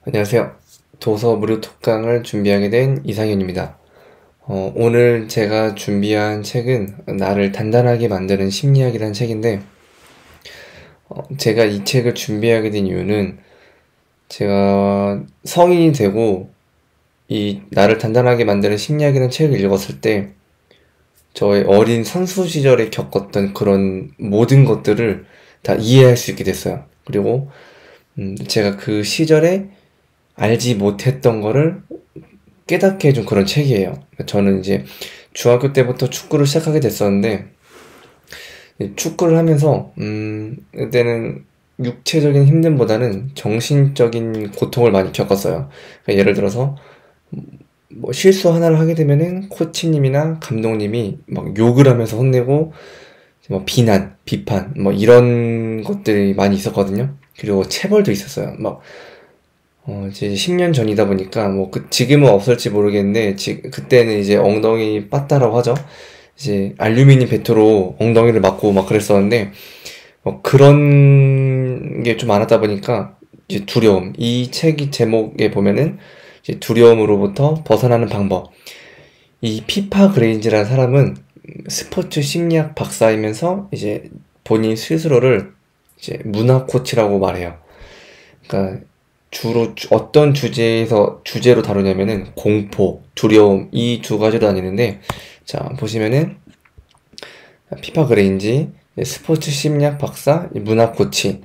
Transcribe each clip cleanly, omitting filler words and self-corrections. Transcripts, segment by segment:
안녕하세요. 도서 무료 특강을 준비하게 된 이상현입니다. 오늘 제가 준비한 책은 나를 단단하게 만드는 심리학이라는 책인데, 제가 이 책을 준비하게 된 이유는 제가 성인이 되고 이 나를 단단하게 만드는 심리학이라는 책을 읽었을 때 저의 어린 선수 시절에 겪었던 그런 모든 것들을 다 이해할 수 있게 됐어요. 그리고 제가 그 시절에 알지 못했던 거를 깨닫게 해준 그런 책이에요. 저는 이제 중학교 때부터 축구를 시작하게 됐었는데, 축구를 하면서, 그때는 육체적인 힘듦보다는 정신적인 고통을 많이 겪었어요. 그러니까 예를 들어서, 뭐 실수 하나를 하게 되면은 코치님이나 감독님이 막 욕을 하면서 혼내고, 뭐 비난, 비판, 뭐 이런 것들이 많이 있었거든요. 그리고 체벌도 있었어요. 막 이제 10년 전이다 보니까, 지금은 없을지 모르겠는데, 그때는 이제 엉덩이 빠따라고 하죠. 이제 알루미늄 배트로 엉덩이를 맞고 막 그랬었는데, 그런 게 좀 많았다 보니까, 이제 두려움. 이 책이 제목에 보면은, 이제 두려움으로부터 벗어나는 방법. 이 피파 그레인지라는 사람은 스포츠 심리학 박사이면서, 이제 본인 스스로를 이제 문화 코치라고 말해요. 그러니까 주로 어떤 주제로 다루냐면은 공포, 두려움 이 두 가지로 다니는데, 자 보시면은 피파 그레인지 스포츠 심리학 박사, 문화 코치,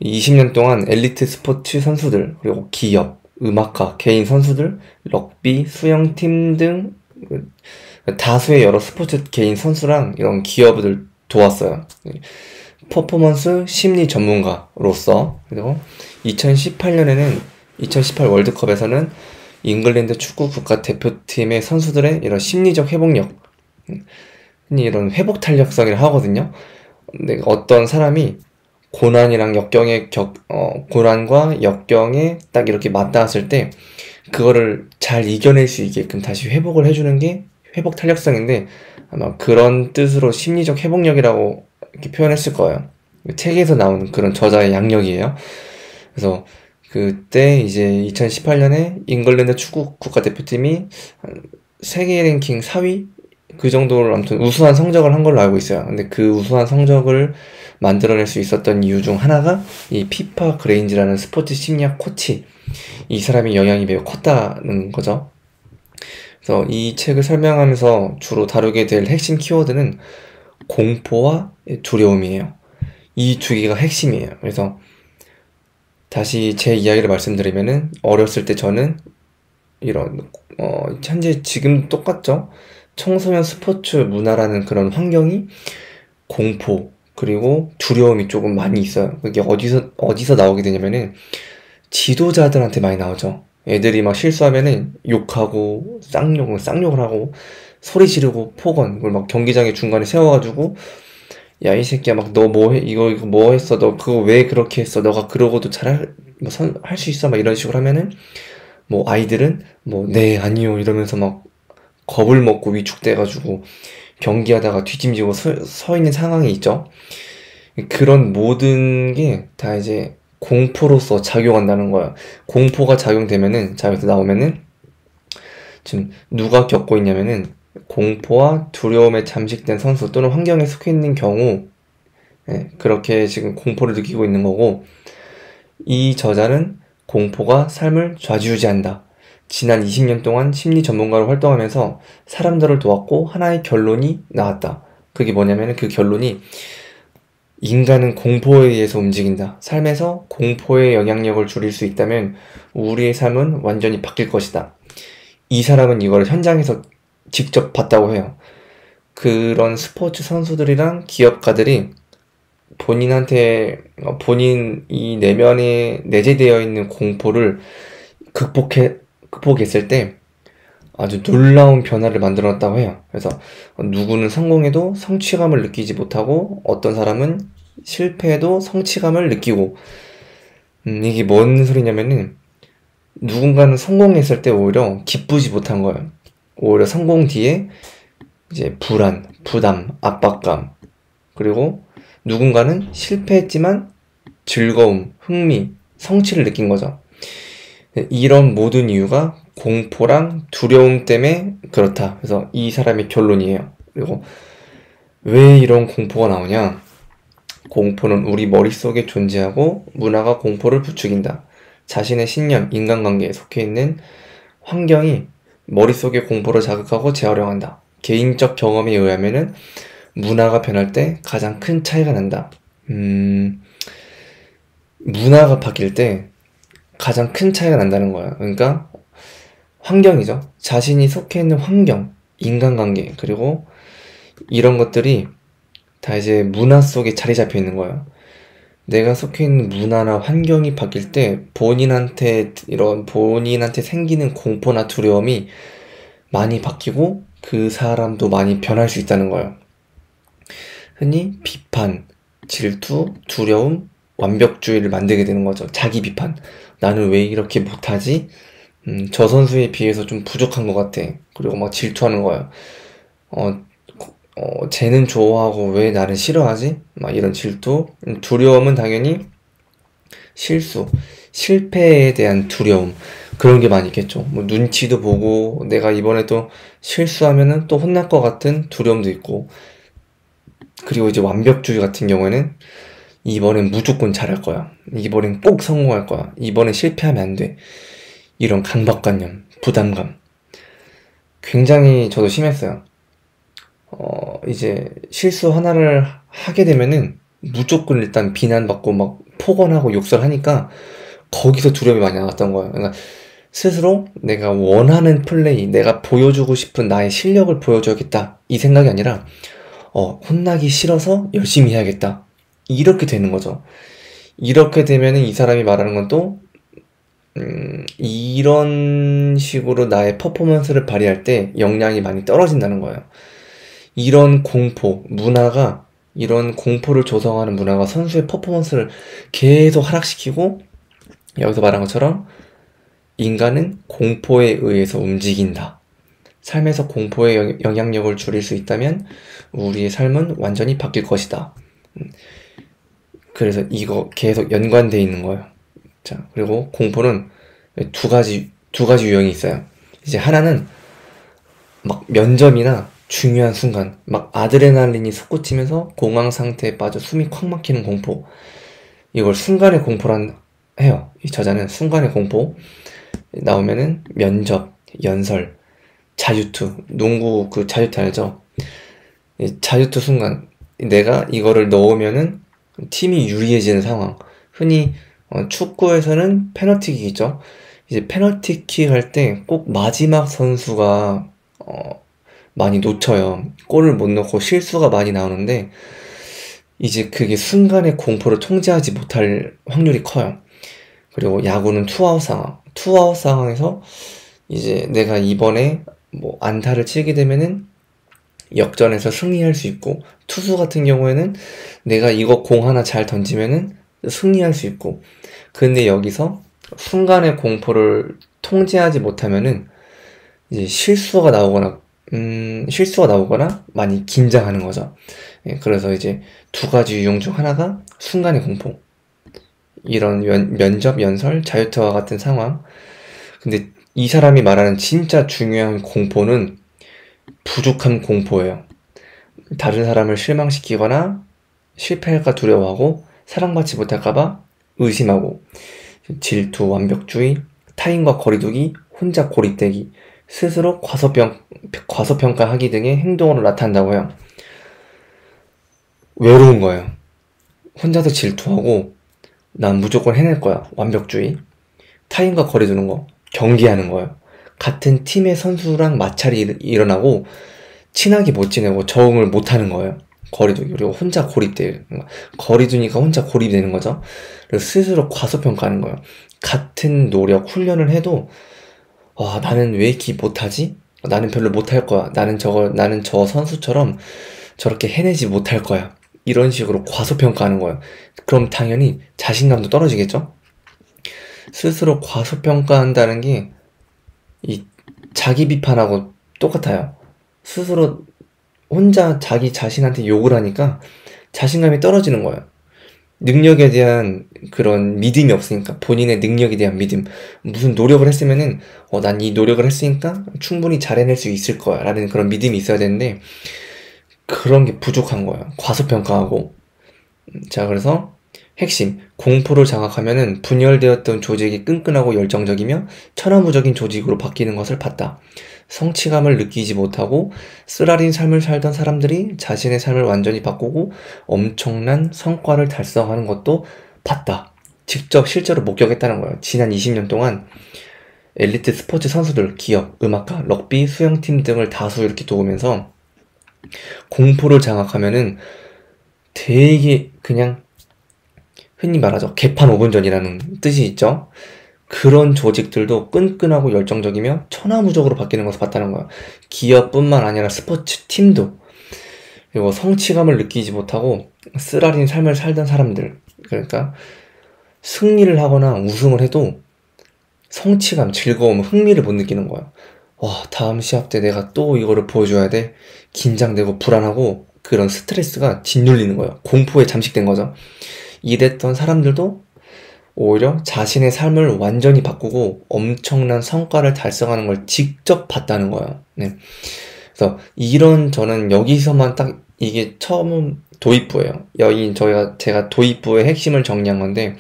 20년 동안 엘리트 스포츠 선수들, 그리고 기업, 음악가, 개인 선수들, 럭비, 수영팀 등 다수의 여러 스포츠 개인 선수랑 이런 기업을 도왔어요. 퍼포먼스 심리 전문가로서. 그리고 2018년에는 2018 월드컵에서는 잉글랜드 축구 국가대표팀의 선수들의 이런 심리적 회복력, 흔히 이런 회복 탄력성이라 하거든요. 근데 어떤 사람이 고난과 역경에 딱 이렇게 맞닿았을 때 그거를 잘 이겨낼 수 있게끔 다시 회복을 해주는 게 회복 탄력성인데, 아마 그런 뜻으로 심리적 회복력이라고 이렇게 표현했을 거예요. 책에서 나오는 그런 저자의 양력이에요. 그래서 그때 이제 2018년에 잉글랜드 축구 국가대표팀이 세계 랭킹 4위 그 정도로 아무튼 우수한 성적을 한 걸로 알고 있어요. 근데 그 우수한 성적을 만들어낼 수 있었던 이유 중 하나가 이 피파 그레인지라는 스포츠 심리학 코치, 이 사람의 영향이 매우 컸다는 거죠. 그래서 이 책을 설명하면서 주로 다루게 될 핵심 키워드는 공포와 두려움이에요. 이 두 개가 핵심이에요. 그래서 다시 제 이야기를 말씀드리면은, 어렸을 때 저는 이런 현재 지금 똑같죠? 청소년 스포츠 문화라는 그런 환경이 공포 그리고 두려움이 조금 많이 있어요. 그게 어디서 나오게 되냐면은 지도자들한테 많이 나오죠. 애들이 막 실수하면은 욕하고 쌍욕을 하고 소리 지르고 폭언, 그걸 막 경기장의 중간에 세워가지고, 야 이 새끼야 막 너 뭐 해, 이거 뭐 했어, 너 그거 왜 그렇게 했어, 너가 그러고도 할 수 있어, 막 이런 식으로 하면은, 뭐 아이들은 뭐 네 아니요 이러면서 막 겁을 먹고 위축돼가지고 경기하다가 뒤짐지고 서 있는 상황이 있죠. 그런 모든 게 다 이제 공포로서 작용한다는 거야. 공포가 작용되면은, 자 여기서 나오면은, 지금 누가 겪고 있냐면은, 공포와 두려움에 잠식된 선수 또는 환경에 속해 있는 경우, 그렇게 지금 공포를 느끼고 있는 거고, 이 저자는 공포가 삶을 좌지우지한다. 지난 20년 동안 심리 전문가로 활동하면서 사람들을 도왔고 하나의 결론이 나왔다. 그게 뭐냐면, 그 결론이 인간은 공포에 의해서 움직인다. 삶에서 공포의 영향력을 줄일 수 있다면 우리의 삶은 완전히 바뀔 것이다. 이 사람은 이걸 현장에서 직접 봤다고 해요. 그런 스포츠 선수들이랑 기업가들이 본인 이 내면에 내재되어 있는 공포를 극복했을 때 아주 놀라운 변화를 만들어놨다고 해요. 그래서 누구는 성공해도 성취감을 느끼지 못하고, 어떤 사람은 실패해도 성취감을 느끼고, 이게 뭔 소리냐면은, 누군가는 성공했을 때 오히려 기쁘지 못한 거예요. 오히려 성공 뒤에 이제 불안, 부담, 압박감, 그리고 누군가는 실패했지만 즐거움, 흥미, 성취를 느낀 거죠. 이런 모든 이유가 공포랑 두려움 때문에 그렇다. 그래서 이 사람의 결론이에요. 그리고 왜 이런 공포가 나오냐? 공포는 우리 머릿속에 존재하고 문화가 공포를 부추긴다. 자신의 신념, 인간관계에 속해 있는 환경이 머릿속에 공포를 자극하고 재활용한다. 개인적 경험에 의하면은 문화가 변할 때 가장 큰 차이가 난다. 문화가 바뀔 때 가장 큰 차이가 난다는 거야. 그러니까 환경이죠. 자신이 속해 있는 환경, 인간관계, 그리고 이런 것들이 다 이제 문화 속에 자리 잡혀 있는 거예요. 내가 속해 있는 문화나 환경이 바뀔 때 본인한테 생기는 공포나 두려움이 많이 바뀌고 그 사람도 많이 변할 수 있다는 거예요. 흔히 비판, 질투, 두려움, 완벽주의를 만들게 되는 거죠. 자기 비판. 나는 왜 이렇게 못하지? 저 선수에 비해서 좀 부족한 것 같아. 그리고 막 질투하는 거예요. 쟤는 좋아하고 왜 나를 싫어하지? 막 이런 질투. 두려움은 당연히 실수, 실패에 대한 두려움. 그런 게 많이 있겠죠. 뭐 눈치도 보고 내가 이번에 또 실수하면은 또 혼날 것 같은 두려움도 있고. 그리고 이제 완벽주의 같은 경우에는 이번엔 무조건 잘할 거야. 이번엔 꼭 성공할 거야. 이번엔 실패하면 안 돼. 이런 강박관념, 부담감. 굉장히 저도 심했어요. 이제 실수 하나를 하게 되면은 무조건 일단 비난받고 막 폭언하고 욕설하니까 거기서 두려움이 많이 나왔던 거예요. 그러니까 스스로 내가 원하는 플레이, 내가 보여주고 싶은 나의 실력을 보여줘야겠다. 이 생각이 아니라 혼나기 싫어서 열심히 해야겠다. 이렇게 되는 거죠. 이렇게 되면은 이 사람이 말하는 건 또 이런 식으로 나의 퍼포먼스를 발휘할 때 역량이 많이 떨어진다는 거예요. 이런 공포, 문화가, 이런 공포를 조성하는 문화가 선수의 퍼포먼스를 계속 하락시키고, 여기서 말한 것처럼 인간은 공포에 의해서 움직인다. 삶에서 공포의 영향력을 줄일 수 있다면 우리의 삶은 완전히 바뀔 것이다. 그래서 이거 계속 연관되어 있는 거예요. 자, 그리고 공포는 두 가지 유형이 있어요. 이제 하나는 막 면접이나 중요한 순간, 막 아드레날린이 솟구치면서 공황 상태에 빠져 숨이 콱 막히는 공포. 이걸 순간의 공포란 해요. 이 저자는 순간의 공포. 나오면은 면접, 연설, 자유투, 농구 그 자유투 알죠? 자유투 순간 내가 이거를 넣으면은 팀이 유리해지는 상황. 흔히 축구에서는 페널티킥이죠. 이제 페널티킥 할 때 꼭 마지막 선수가 많이 놓쳐요. 골을 못 넣고 실수가 많이 나오는데 이제 그게 순간의 공포를 통제하지 못할 확률이 커요. 그리고 야구는 투아웃 상황. 투아웃 상황에서 이제 내가 이번에 뭐 안타를 치게 되면은 역전해서 승리할 수 있고, 투수 같은 경우에는 내가 이거 공 하나 잘 던지면은 승리할 수 있고, 근데 여기서 순간의 공포를 통제하지 못하면은 이제 실수가 나오거나 많이 긴장하는 거죠. 그래서 이제 두 가지 유형 중 하나가 순간의 공포. 이런 면접, 연설, 자유투와 같은 상황. 근데 이 사람이 말하는 진짜 중요한 공포는 부족한 공포예요. 다른 사람을 실망시키거나 실패할까 두려워하고 사랑받지 못할까봐 의심하고 질투, 완벽주의, 타인과 거리두기, 혼자 고립되기, 스스로 과소평가하기 등의 행동으로 나타난다고 해요. 외로운 거예요. 혼자서 질투하고 난 무조건 해낼 거야. 완벽주의. 타인과 거리 두는 거. 경계하는 거예요. 같은 팀의 선수랑 마찰이 일어나고 친하게 못 지내고 적응을 못 하는 거예요. 거리두기. 그리고 혼자 고립돼요. 거리 두니까 혼자 고립이 되는 거죠. 그리고 스스로 과소평가하는 거예요. 같은 노력, 훈련을 해도 나는 왜 이렇게 못하지? 나는 별로 못할 거야. 나는 저 선수처럼 저렇게 해내지 못할 거야. 이런 식으로 과소평가하는 거예요. 그럼 당연히 자신감도 떨어지겠죠? 스스로 과소평가한다는 게 이 자기 비판하고 똑같아요. 스스로 혼자 자기 자신한테 욕을 하니까 자신감이 떨어지는 거예요. 능력에 대한 그런 믿음이 없으니까, 본인의 능력에 대한 믿음, 무슨 노력을 했으면은 난 이 노력을 했으니까 충분히 잘 해낼 수 있을 거야 라는 그런 믿음이 있어야 되는데 그런 게 부족한 거예요. 과소평가하고. 자, 그래서 핵심, 공포를 장악하면은 분열되었던 조직이 끈끈하고 열정적이며 천하무적인 조직으로 바뀌는 것을 봤다. 성취감을 느끼지 못하고 쓰라린 삶을 살던 사람들이 자신의 삶을 완전히 바꾸고 엄청난 성과를 달성하는 것도 봤다. 직접 실제로 목격했다는 거예요. 지난 20년 동안 엘리트 스포츠 선수들, 기업, 음악가, 럭비, 수영팀 등을 다수 이렇게 도우면서 공포를 장악하면은 되게 그냥 흔히 말하죠. 개판 5분 전이라는 뜻이 있죠. 그런 조직들도 끈끈하고 열정적이며 천하무적으로 바뀌는 것을 봤다는 거야. 기업뿐만 아니라 스포츠 팀도. 그리고 성취감을 느끼지 못하고 쓰라린 삶을 살던 사람들, 그러니까 승리를 하거나 우승을 해도 성취감, 즐거움, 흥미를 못 느끼는 거야. 와, 다음 시합 때 내가 또 이거를 보여줘야 돼. 긴장되고 불안하고 그런 스트레스가 짓눌리는 거예요. 공포에 잠식된 거죠. 이랬던 사람들도 오히려 자신의 삶을 완전히 바꾸고 엄청난 성과를 달성하는 걸 직접 봤다는 거예요. 네. 그래서 이런, 저는 여기서만 딱 이게 처음 도입부예요. 제가 도입부의 핵심을 정리한 건데,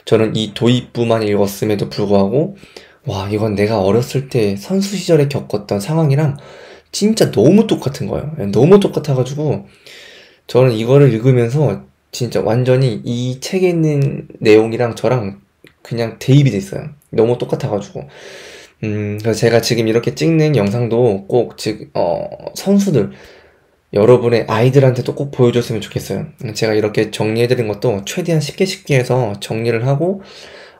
저는 이 도입부만 읽었음에도 불구하고 와, 이건 내가 어렸을 때 선수 시절에 겪었던 상황이랑 진짜 너무 똑같은 거예요. 너무 똑같아가지고 저는 이거를 읽으면서 진짜 완전히 이 책에 있는 내용이랑 저랑 그냥 대입이 됐어요. 너무 똑같아가지고. 그래서 제가 지금 이렇게 찍는 영상도 꼭 선수들, 여러분의 아이들한테도 꼭 보여줬으면 좋겠어요. 제가 이렇게 정리해드린 것도 최대한 쉽게 해서 정리를 하고,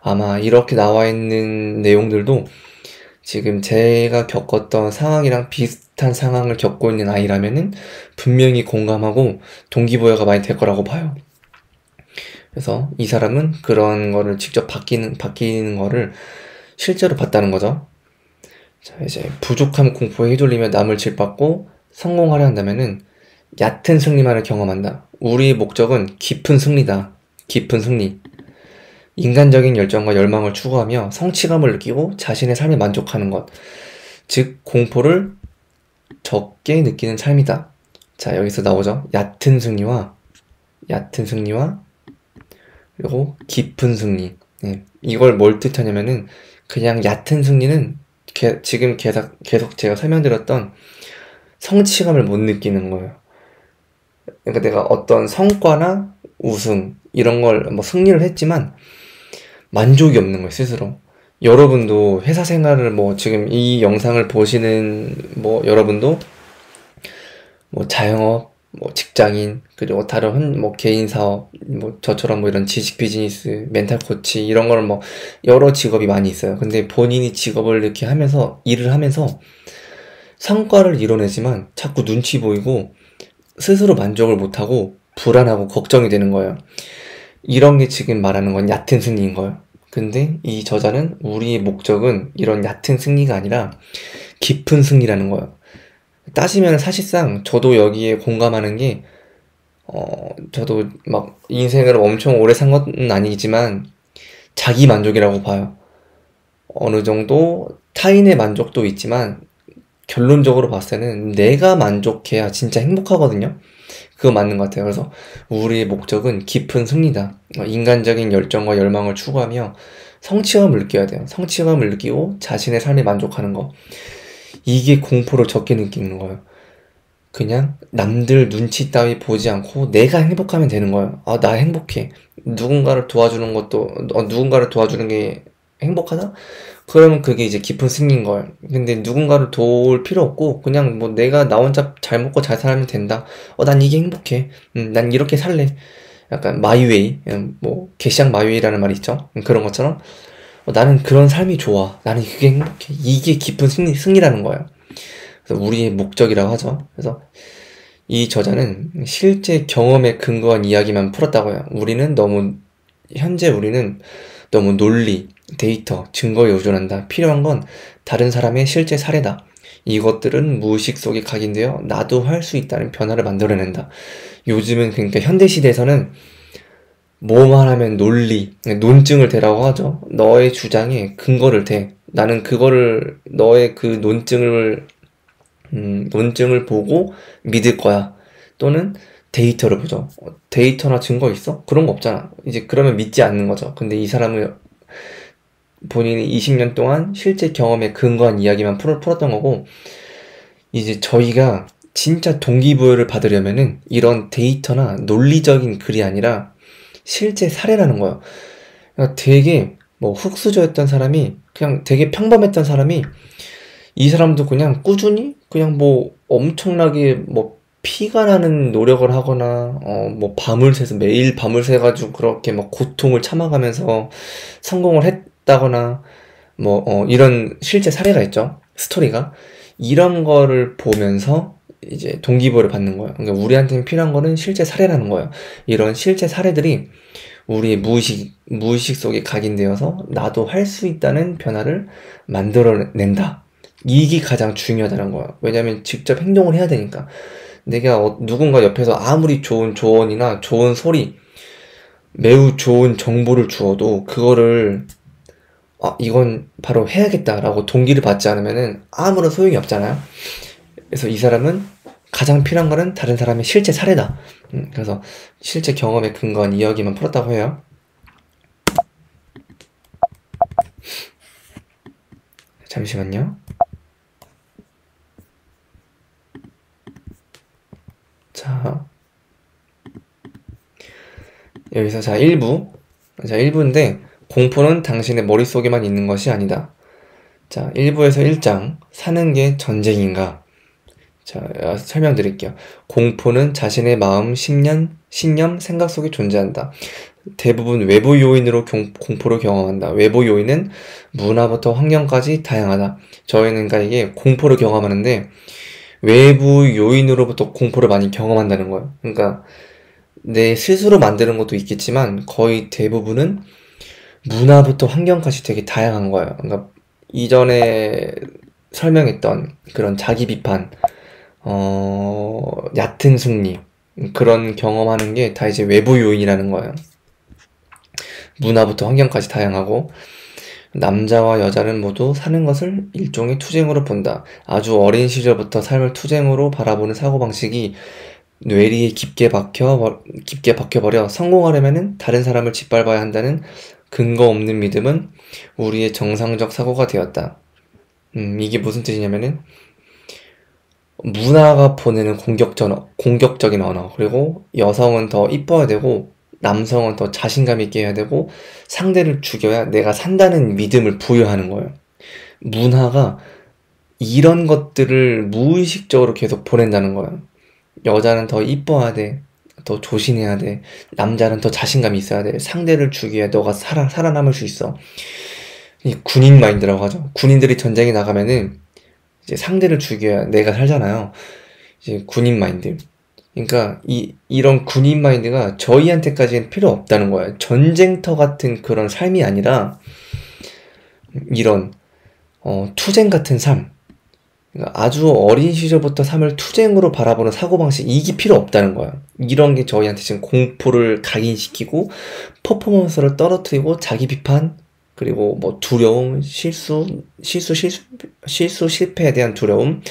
아마 이렇게 나와 있는 내용들도 지금 제가 겪었던 상황이랑 비슷한 상황을 겪고 있는 아이라면은 분명히 공감하고 동기부여가 많이 될 거라고 봐요. 그래서 이 사람은 그런 거를 직접 바뀌는 거를 실제로 봤다는 거죠. 자, 이제 부족함 공포에 휘둘리며 남을 짓밟고 성공하려 한다면은 얕은 승리만을 경험한다. 우리의 목적은 깊은 승리다. 깊은 승리. 인간적인 열정과 열망을 추구하며 성취감을 느끼고 자신의 삶에 만족하는 것. 즉, 공포를 적게 느끼는 삶이다. 자, 여기서 나오죠. 얕은 승리와 그리고 깊은 승리. 네. 이걸 뭘 뜻하냐면은 그냥 얕은 승리는 지금 계속 제가 설명드렸던 성취감을 못 느끼는 거예요. 그러니까 내가 어떤 성과나 우승 이런 걸 승리를 했지만 만족이 없는 거예요, 스스로. 여러분도 회사 생활을 지금 이 영상을 보시는 여러분도 자영업, 직장인, 그리고 다른 개인 사업, 저처럼 이런 지식 비즈니스, 멘탈 코치 이런 걸 여러 직업이 많이 있어요. 근데 본인이 직업을 이렇게 하면서 일을 하면서 성과를 이뤄내지만 자꾸 눈치 보이고 스스로 만족을 못하고 불안하고 걱정이 되는 거예요. 이런 게 지금 말하는 건 얕은 승리인 거예요. 근데 이 저자는 우리의 목적은 이런 얕은 승리가 아니라 깊은 승리라는 거예요. 따지면 사실상 저도 여기에 공감하는 게 저도 인생을 엄청 오래 산 건 아니지만 자기 만족이라고 봐요. 어느 정도 타인의 만족도 있지만 결론적으로 봤을 때는 내가 만족해야 진짜 행복하거든요. 그거 맞는 것 같아요. 그래서 우리의 목적은 깊은 승리다. 인간적인 열정과 열망을 추구하며 성취감을 느껴야 돼요. 성취감을 느끼고 자신의 삶에 만족하는 거. 이게 공포를 적게 느끼는 거예요. 그냥 남들 눈치 따위 보지 않고 내가 행복하면 되는 거예요. 아, 나 행복해. 누군가를 도와주는 게 행복하다? 그러면 그게 이제 깊은 승리인 거예요. 근데 누군가를 도울 필요 없고 그냥 내가 나 혼자 잘 먹고 잘 살면 된다. 난 이게 행복해. 난 이렇게 살래. 약간 마이웨이, 개샹 마이웨이라는 말이 있죠. 그런 것처럼 나는 그런 삶이 좋아. 나는 그게 행복해. 이게 깊은 승리라는 거예요. 그래서 우리의 목적이라고 하죠. 그래서 이 저자는 실제 경험에 근거한 이야기만 풀었다고 해요. 현재 우리는 너무 논리, 데이터, 증거에 의존한다. 필요한 건 다른 사람의 실제 사례다. 이것들은 무의식 속에 각인되어 나도 할 수 있다는 변화를 만들어낸다. 요즘은 그러니까 현대시대에서는 뭐만 하면 논리, 논증을 대라고 하죠. 너의 주장에 근거를 대. 나는 그거를, 너의 그 논증을 보고 믿을 거야. 또는 데이터를 보죠. 데이터나 증거 있어? 그런 거 없잖아. 이제 그러면 믿지 않는 거죠. 근데 이 사람은 본인이 20년 동안 실제 경험에 근거한 이야기만 풀었던 거고, 이제 저희가 진짜 동기부여를 받으려면은 이런 데이터나 논리적인 글이 아니라 실제 사례라는 거예요. 그러니까 되게 뭐 흙수저였던 사람이, 그냥 되게 평범했던 사람이, 이 사람도 그냥 꾸준히 그냥 뭐 엄청나게 뭐 피가 나는 노력을 하거나 뭐 밤을 새서 매일 밤을 새가지고 그렇게 막 고통을 참아가면서 성공을 했다거나 뭐 이런 실제 사례가 있죠. 스토리가. 이런 거를 보면서 이제 동기부여를 받는 거예요. 그러니까 우리한테는 필요한 거는 실제 사례라는 거예요. 이런 실제 사례들이 우리의 무의식 속에 각인되어서 나도 할 수 있다는 변화를 만들어낸다. 이게 가장 중요하다는 거예요. 왜냐면 직접 행동을 해야 되니까. 내가 누군가 옆에서 아무리 좋은 조언이나 좋은 소리, 매우 좋은 정보를 주어도 그거를 이건 바로 해야겠다라고 동기를 받지 않으면은 아무런 소용이 없잖아요. 그래서 이 사람은 가장 필요한 거는 다른 사람의 실제 사례다. 그래서 실제 경험에 근거한 이야기만 풀었다고 해요. 잠시만요. 자, 여기서 1부인데 공포는 당신의 머릿속에만 있는 것이 아니다. 자, 1부에서 1장 사는 게 전쟁인가? 자, 설명드릴게요. 공포는 자신의 마음, 신념, 생각 속에 존재한다. 대부분 외부 요인으로 공포를 경험한다. 외부 요인은 문화부터 환경까지 다양하다. 저희는 그러니까 이게 공포를 경험하는데 외부 요인으로부터 공포를 많이 경험한다는 거예요. 그러니까 내 스스로 만드는 것도 있겠지만 거의 대부분은 문화부터 환경까지 되게 다양한 거예요. 그러니까 이전에 설명했던 그런 자기 비판, 얕은 승리, 그런 경험하는 게 다 이제 외부 요인이라는 거예요. 문화부터 환경까지 다양하고, 남자와 여자는 모두 사는 것을 일종의 투쟁으로 본다. 아주 어린 시절부터 삶을 투쟁으로 바라보는 사고방식이 뇌리에 깊게 박혀버려 성공하려면은 다른 사람을 짓밟아야 한다는 근거 없는 믿음은 우리의 정상적 사고가 되었다. 이게 무슨 뜻이냐면은 문화가 보내는 공격적인 언어, 그리고 여성은 더 이뻐야 되고 남성은 더 자신감 있게 해야 되고 상대를 죽여야 내가 산다는 믿음을 부여하는 거예요. 문화가 이런 것들을 무의식적으로 계속 보낸다는 거예요. 여자는 더 이뻐야 돼, 더 조신해야 돼, 남자는 더 자신감이 있어야 돼, 상대를 죽여야 너가 살아남을 수 있어. 이 군인 마인드라고 하죠. 군인들이 전쟁에 나가면은 이제 상대를 죽여야 내가 살잖아요. 이제 군인 마인드. 그러니까 이런 군인 마인드가 저희한테까지는 필요 없다는 거예요. 전쟁터 같은 그런 삶이 아니라 이런 투쟁 같은 삶. 그러니까 아주 어린 시절부터 삶을 투쟁으로 바라보는 사고방식, 이게 필요 없다는 거예요. 이런 게 저희한테 지금 공포를 각인시키고 퍼포먼스를 떨어뜨리고 자기 비판, 그리고 뭐 두려움, 실수, 실패에 대한 두려움,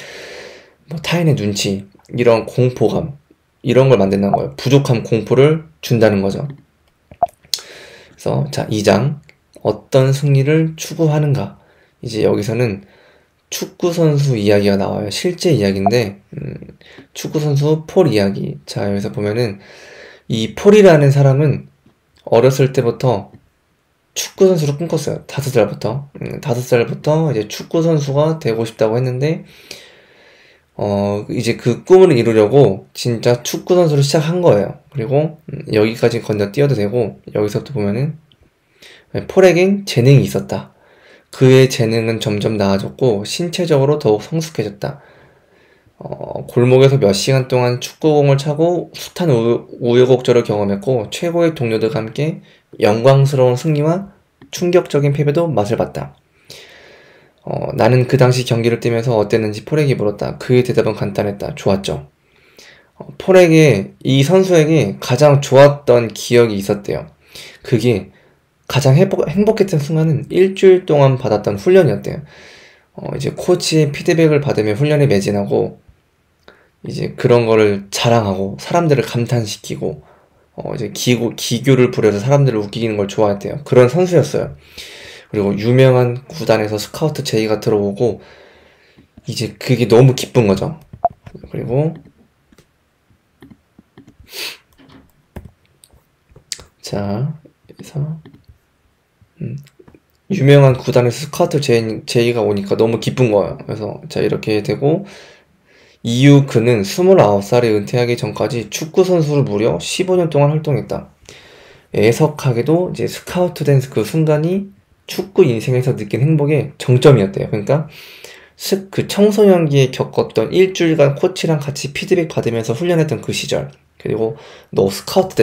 뭐 타인의 눈치, 이런 공포감, 이런 걸 만든다는 거예요. 부족함, 공포를 준다는 거죠. 그래서 자, 2장 어떤 승리를 추구하는가. 이제 여기서는 축구선수 이야기가 나와요. 실제 이야기인데 축구선수 폴 이야기. 자, 여기서 보면은 이 폴이라는 사람은 어렸을 때부터 축구선수를 꿈꿨어요. 5살부터. 5살부터 이제 축구선수가 되고 싶다고 했는데 이제 그 꿈을 이루려고 진짜 축구선수를 시작한 거예요. 그리고 여기까지 건너뛰어도 되고, 여기서부터 보면은 폴에겐 재능이 있었다. 그의 재능은 점점 나아졌고 신체적으로 더욱 성숙해졌다. 골목에서 몇 시간 동안 축구공을 차고 숱한 우여곡절을 경험했고 최고의 동료들과 함께 영광스러운 승리와 충격적인 패배도 맛을 봤다. 나는 그 당시 경기를 뛰면서 어땠는지 폴에게 물었다. 그의 대답은 간단했다. 좋았죠. 폴에게, 이 선수에게 가장 좋았던 기억이 있었대요. 그게 가장 행복했던 순간은 일주일 동안 받았던 훈련이었대요. 이제 코치의 피드백을 받으며 훈련에 매진하고, 이제 그런 거를 자랑하고, 사람들을 감탄시키고, 이제 기교를 부려서 사람들을 웃기는 걸 좋아했대요. 그런 선수였어요. 그리고 유명한 구단에서 스카우트 제의가 들어오고, 이제 그게 너무 기쁜 거죠. 그리고, 자, 그래서, 유명한 구단에서 스카우트 제의가 오니까 너무 기쁜 거예요. 그래서, 자, 이렇게 되고, 이후 그는 29살에 은퇴하기 전까지 축구선수로 무려 15년 동안 활동했다. 애석하게도 이제 스카우트 된 그 순간이 축구 인생에서 느낀 행복의 정점이었대요. 그러니까 그 청소년기에 겪었던 일주일간 코치랑 같이 피드백 받으면서 훈련했던 그 시절, 그리고 너 스카우트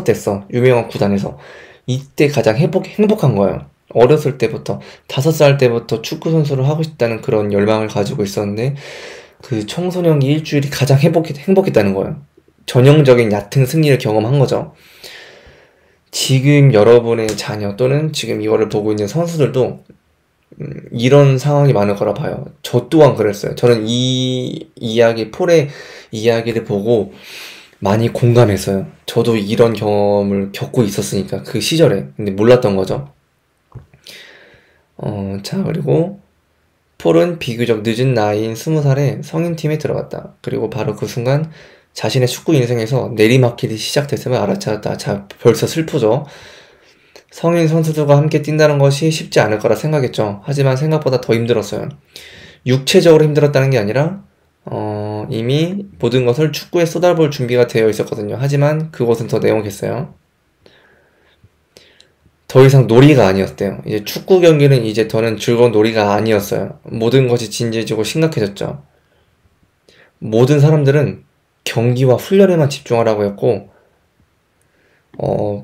됐어. 유명한 구단에서. 이때 가장 행복한 거예요. 어렸을 때부터 5살 때부터 축구 선수를 하고 싶다는 그런 열망을 가지고 있었는데, 그 청소년기 일주일이 가장 행복했다는 거예요. 전형적인 얕은 승리를 경험한 거죠. 지금 여러분의 자녀 또는 지금 이거를 보고 있는 선수들도 이런 상황이 많을 거라 봐요. 저 또한 그랬어요. 저는 폴의 이야기를 보고 많이 공감했어요. 저도 이런 경험을 겪고 있었으니까, 그 시절에. 근데 몰랐던 거죠. 자, 그리고 폴은 비교적 늦은 나이인 20살에 성인팀에 들어갔다. 그리고 바로 그 순간 자신의 축구 인생에서 내리막길이 시작됐음을 알아차렸다. 자, 벌써 슬프죠. 성인 선수들과 함께 뛴다는 것이 쉽지 않을 거라 생각했죠. 하지만 생각보다 더 힘들었어요. 육체적으로 힘들었다는 게 아니라 이미 모든 것을 축구에 쏟아볼 준비가 되어 있었거든요. 하지만 그것은 더 내용했어요. 더 이상 놀이가 아니었대요. 이제 축구 경기는 이제 더는 즐거운 놀이가 아니었어요. 모든 것이 진지해지고 심각해졌죠. 모든 사람들은 경기와 훈련에만 집중하라고 했고,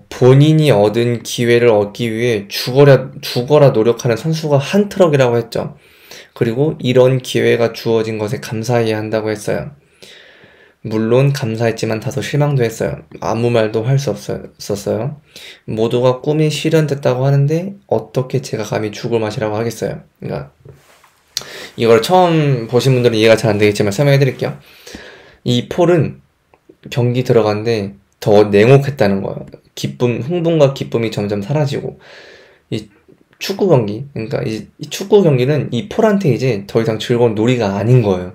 본인이 얻은 기회를 얻기 위해 죽어라 노력하는 선수가 한 트럭이라고 했죠. 그리고 이런 기회가 주어진 것에 감사해야 한다고 했어요. 물론 감사했지만 다소 실망도 했어요. 아무 말도 할 수 없었어요. 모두가 꿈이 실현됐다고 하는데 어떻게 제가 감히 죽을 맛이라고 하겠어요. 그러니까 이걸 처음 보신 분들은 이해가 잘 안 되겠지만 설명해 드릴게요. 이 폴은 경기 들어갔는데 더 냉혹했다는 거예요. 흥분과 기쁨이 점점 사라지고, 이 축구 경기, 그러니까 이 축구 경기는 이 폴한테 이제 더 이상 즐거운 놀이가 아닌 거예요.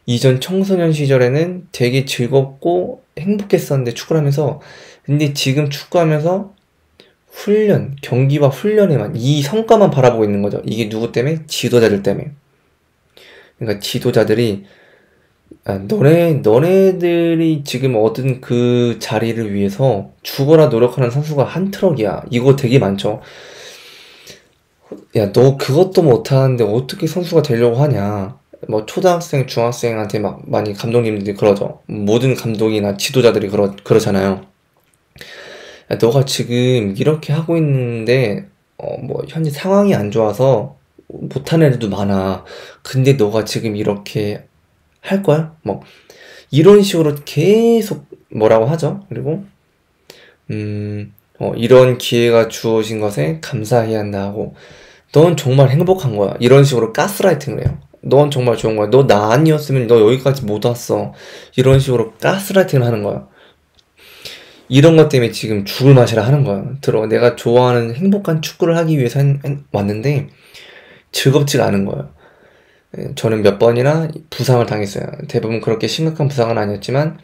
이전 청소년 시절에는 되게 즐겁고 행복했었는데, 축구를 하면서. 근데 지금 축구하면서 경기와 훈련에만, 이 성과만 바라보고 있는 거죠. 이게 누구 때문에? 지도자들 때문에. 그러니까 지도자들이, 너네들이 지금 얻은 그 자리를 위해서 죽어라 노력하는 선수가 한 트럭이야. 이거 되게 많죠. 야, 너 그것도 못하는데 어떻게 선수가 되려고 하냐. 뭐 초등학생, 중학생한테 막 많이 감독님들이 그러죠. 모든 감독이나 지도자들이 그러잖아요. 야, 너가 지금 이렇게 하고 있는데 뭐 현재 상황이 안 좋아서 못하는 애들도 많아. 근데 너가 지금 이렇게 할 거야? 뭐 이런 식으로 계속 뭐라고 하죠. 그리고 이런 기회가 주어진 것에 감사해야 한다 하고, 넌 정말 행복한 거야. 이런 식으로 가스라이팅을 해요. 넌 정말 좋은 거야. 너 나 아니었으면 너 여기까지 못 왔어. 이런 식으로 가스라이팅을 하는 거야. 이런 것 때문에 지금 죽을 맛이라 하는 거야. 내가 좋아하는 행복한 축구를 하기 위해서 왔는데 즐겁지가 않은 거예요. 저는 몇 번이나 부상을 당했어요. 대부분 그렇게 심각한 부상은 아니었지만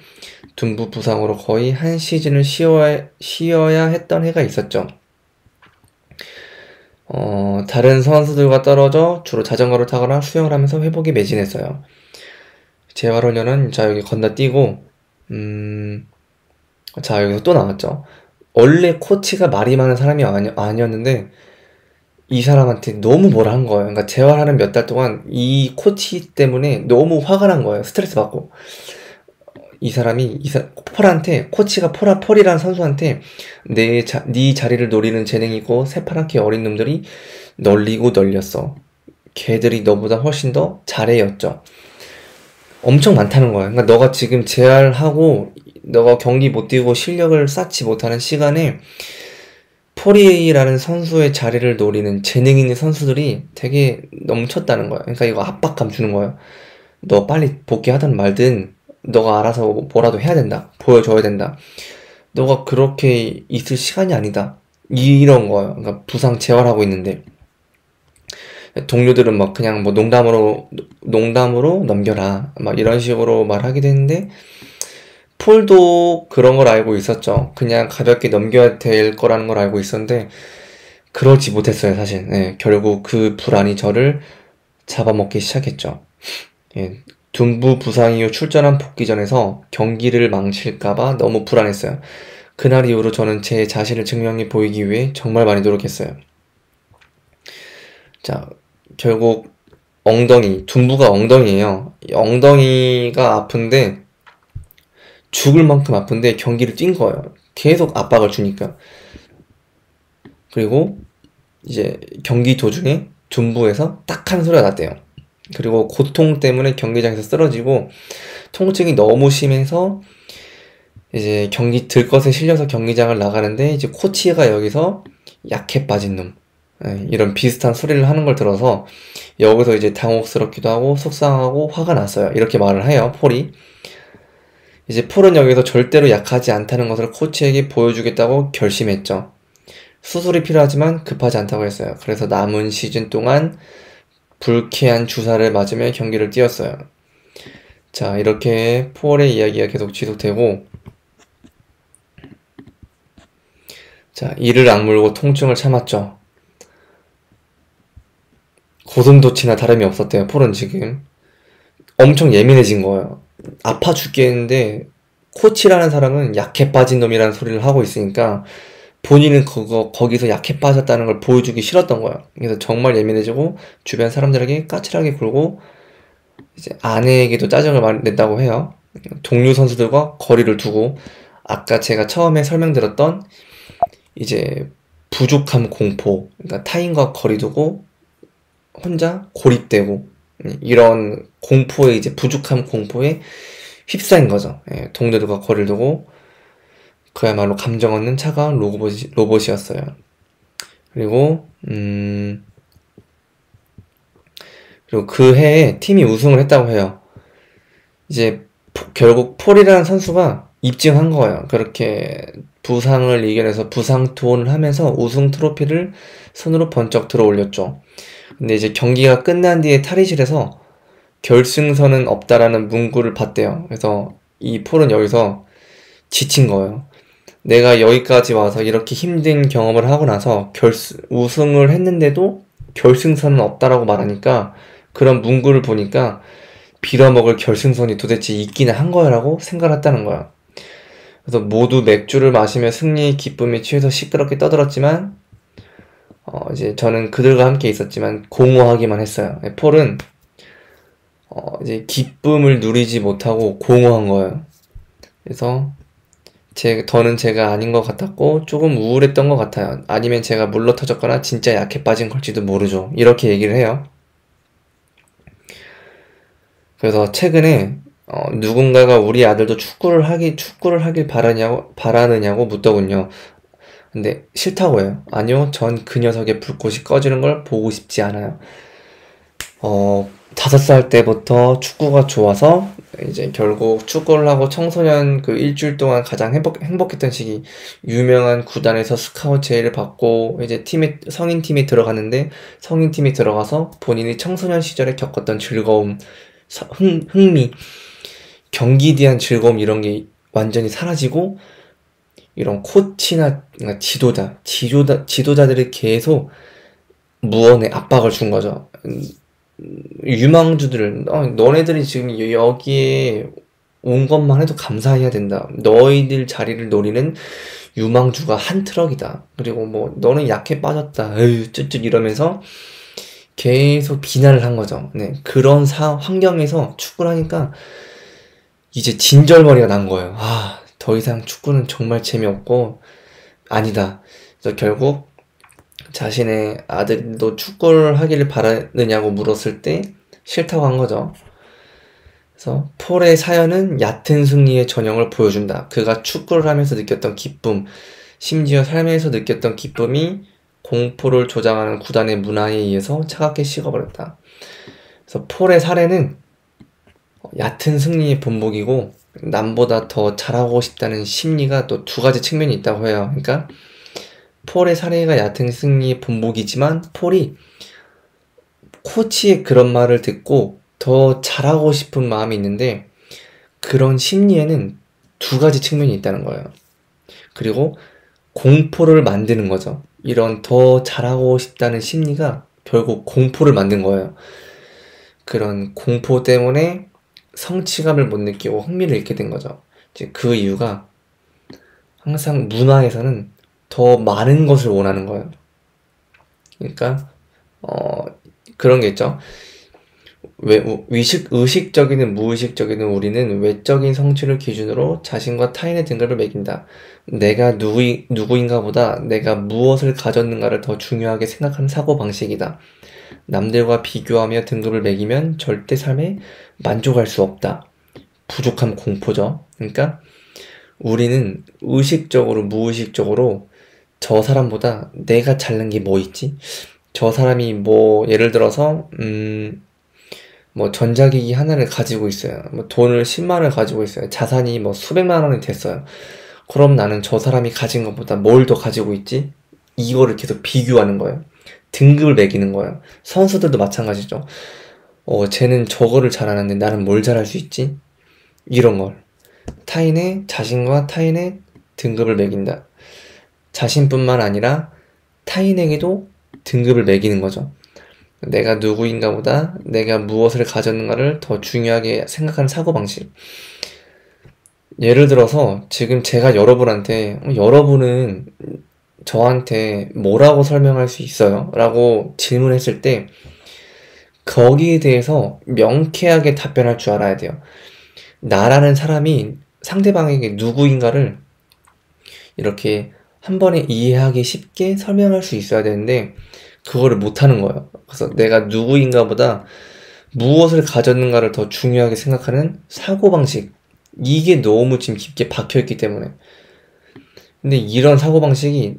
둔부 부상으로 거의 한 시즌을 쉬어야 했던 해가 있었죠. 다른 선수들과 떨어져 주로 자전거를 타거나 수영을 하면서 회복에 매진했어요. 재활훈련은 자, 여기 건너뛰고, 자, 여기서 또 나왔죠. 원래 코치가 말이 많은 사람이 아니었는데 이 사람한테 너무 뭐라 한 거예요. 그러니까 재활하는 몇 달 동안 이 코치 때문에 너무 화가 난 거예요. 스트레스 받고. 이 사람이 폴한테, 코치가 폴이라는 선수한테 네 자리를 노리는 재능이고 새파랗게 어린 놈들이 널리고 널렸어. 걔들이 너보다 훨씬 더 잘해였죠. 엄청 많다는 거야. 그러니까 너가 지금 재활하고 너가 경기 못 뛰고 실력을 쌓지 못하는 시간에 포리라는 선수의 자리를 노리는 재능 있는 선수들이 되게 넘쳤다는 거야. 그러니까 이거 압박감 주는 거예요. 너 빨리 복귀하든 말든 너가 알아서 뭐라도 해야 된다. 보여줘야 된다. 너가 그렇게 있을 시간이 아니다. 이런 거예요. 그러니까 부상 재활하고 있는데 동료들은 막 그냥 뭐 농담으로 넘겨라. 막 이런 식으로 말하기도 했는데 폴도 그런 걸 알고 있었죠. 그냥 가볍게 넘겨야 될 거라는 걸 알고 있었는데 그러지 못했어요, 사실. 예, 결국 그 불안이 저를 잡아먹기 시작했죠. 예, 둔부 부상 이후 출전한 복귀전에서 경기를 망칠까봐 너무 불안했어요. 그날 이후로 저는 제 자신을 증명해 보이기 위해 정말 많이 노력했어요. 자, 결국 둔부가 엉덩이에요. 엉덩이가 아픈데 죽을 만큼 아픈데 경기를 뛴 거예요. 계속 압박을 주니까. 그리고 이제 경기 도중에 둔부에서 딱 하는 소리가 났대요. 그리고 고통 때문에 경기장에서 쓰러지고 통증이 너무 심해서 이제 경기 들것에 실려서 경기장을 나가는데 이제 코치가 여기서 약해 빠진 놈, 이런 비슷한 소리를 하는 걸 들어서 여기서 이제 당혹스럽기도 하고 속상하고 화가 났어요. 이렇게 말을 해요, 폴이. 이제 폴은 여기서 절대로 약하지 않다는 것을 코치에게 보여주겠다고 결심했죠. 수술이 필요하지만 급하지 않다고 했어요. 그래서 남은 시즌 동안 불쾌한 주사를 맞으며 경기를 뛰었어요. 자, 이렇게 폴의 이야기가 계속 지속되고, 자, 이를 악물고 통증을 참았죠. 고슴도치나 다름이 없었대요. 폴은 지금 엄청 예민해진 거예요. 아파 죽겠는데 코치라는 사람은 약해 빠진 놈이라는 소리를 하고 있으니까 본인은 거기서 약해 빠졌다는 걸 보여주기 싫었던 거예요. 그래서 정말 예민해지고 주변 사람들에게 까칠하게 굴고 이제 아내에게도 짜증을 많이 냈다고 해요. 동료 선수들과 거리를 두고 아까 제가 처음에 설명드렸던 이제 부족함 공포, 그러니까 타인과 거리 두고 혼자 고립되고 이런 공포에 이제 부족함 공포에 휩싸인 거죠. 예, 동료들과 거리를 두고 그야말로 감정 없는 차가운 로봇이었어요. 그리고 그 해에 팀이 우승을 했다고 해요. 이제 결국 폴이라는 선수가 입증한 거예요. 그렇게 부상을 이겨내서 부상 투혼을 하면서 우승 트로피를 손으로 번쩍 들어 올렸죠. 근데 이제 경기가 끝난 뒤에 탈의실에서 결승선은 없다라는 문구를 봤대요. 그래서 이 폴은 여기서 지친 거예요. 내가 여기까지 와서 이렇게 힘든 경험을 하고 나서 우승을 했는데도 결승선은 없다라고 말하니까 그런 문구를 보니까 빌어먹을 결승선이 도대체 있기는 한 거야라고 생각을 했다는 거야. 그래서 모두 맥주를 마시며 승리의 기쁨에 취해서 시끄럽게 떠들었지만 이제 저는 그들과 함께 있었지만 공허하기만 했어요. 폴은 이제 기쁨을 누리지 못하고 공허한 거예요. 그래서 더는 제가 아닌 것 같았고 조금 우울했던 것 같아요. 아니면 제가 물러터졌거나 진짜 약해 빠진 걸지도 모르죠. 이렇게 얘기를 해요. 그래서 최근에 누군가가 우리 아들도 축구를 하길 바라느냐고 묻더군요. 근데 싫다고 해요. 아니요, 전 그 녀석의 불꽃이 꺼지는 걸 보고 싶지 않아요. 5살 때부터 축구가 좋아서 이제 결국 축구를 하고 청소년 그 일주일 동안 가장 행복했던 시기, 유명한 구단에서 스카우트 제의를 받고 이제 성인팀에 들어갔는데 성인팀에 들어가서 본인이 청소년 시절에 겪었던 즐거움, 흥미, 경기에 대한 즐거움 이런 게 완전히 사라지고 이런 코치나 그러니까 지도자들이 계속 무언의 압박을 준 거죠. 유망주들, 너네들이 지금 여기에 온 것만 해도 감사해야 된다. 너희들 자리를 노리는 유망주가 한 트럭이다. 그리고 뭐 너는 약해 빠졌다. 에휴, 쯧쯧 이러면서 계속 비난을 한 거죠. 네, 그런 환경에서 축구를 하니까 이제 진절머리가 난 거예요. 더 이상 축구는 정말 재미없고 아니다. 그래서 결국 자신의 아들도 축구를 하기를 바라느냐고 물었을 때 싫다고 한 거죠. 그래서 폴의 사연은 얕은 승리의 전형을 보여준다. 그가 축구를 하면서 느꼈던 기쁨, 심지어 삶에서 느꼈던 기쁨이 공포를 조장하는 구단의 문화에 의해서 차갑게 식어버렸다. 그래서 폴의 사례는 얕은 승리의 본보기고 남보다 더 잘하고 싶다는 심리가 또 두 가지 측면이 있다고 해요. 그러니까 폴의 사례가 얕은 승리의 본보기지만 폴이 코치의 그런 말을 듣고 더 잘하고 싶은 마음이 있는데 그런 심리에는 두 가지 측면이 있다는 거예요. 그리고 공포를 만드는 거죠. 이런 더 잘하고 싶다는 심리가 결국 공포를 만든 거예요. 그런 공포 때문에 성취감을 못 느끼고 흥미를 잃게 된 거죠. 이제 그 이유가 항상 문화에서는 더 많은 것을 원하는 거예요. 그러니까 그런 게 있죠. 의식적이든 무의식적이든 우리는 외적인 성취를 기준으로 자신과 타인의 등급을 매긴다. 내가 누구인가 보다 내가 무엇을 가졌는가를 더 중요하게 생각하는 사고방식이다. 남들과 비교하며 등급을 매기면 절대 삶에 만족할 수 없다. 부족함 공포죠. 그러니까 우리는 의식적으로 무의식적으로 저 사람보다 내가 잘난 게 뭐 있지? 저 사람이 뭐 예를 들어서 뭐 전자기기 하나를 가지고 있어요. 뭐 돈을 10만원을 가지고 있어요. 자산이 뭐 수백만 원이 됐어요. 그럼 나는 저 사람이 가진 것보다 뭘 더 가지고 있지? 이거를 계속 비교하는 거예요. 등급을 매기는 거예요. 선수들도 마찬가지죠. 쟤는 저거를 잘하는데 나는 뭘 잘할 수 있지? 이런 걸. 자신과 타인의 등급을 매긴다. 자신뿐만 아니라 타인에게도 등급을 매기는 거죠. 내가 누구인가 보다 내가 무엇을 가졌는가를 더 중요하게 생각하는 사고방식. 예를 들어서 지금 제가 여러분한테 여러분은 저한테 뭐라고 설명할 수 있어요? 라고 질문했을 때 거기에 대해서 명쾌하게 답변할 줄 알아야 돼요. 나라는 사람이 상대방에게 누구인가를 이렇게 한 번에 이해하기 쉽게 설명할 수 있어야 되는데 그거를 못하는 거예요. 그래서 내가 누구인가 보다 무엇을 가졌는가를 더 중요하게 생각하는 사고방식, 이게 너무 지금 깊게 박혀있기 때문에. 근데 이런 사고방식이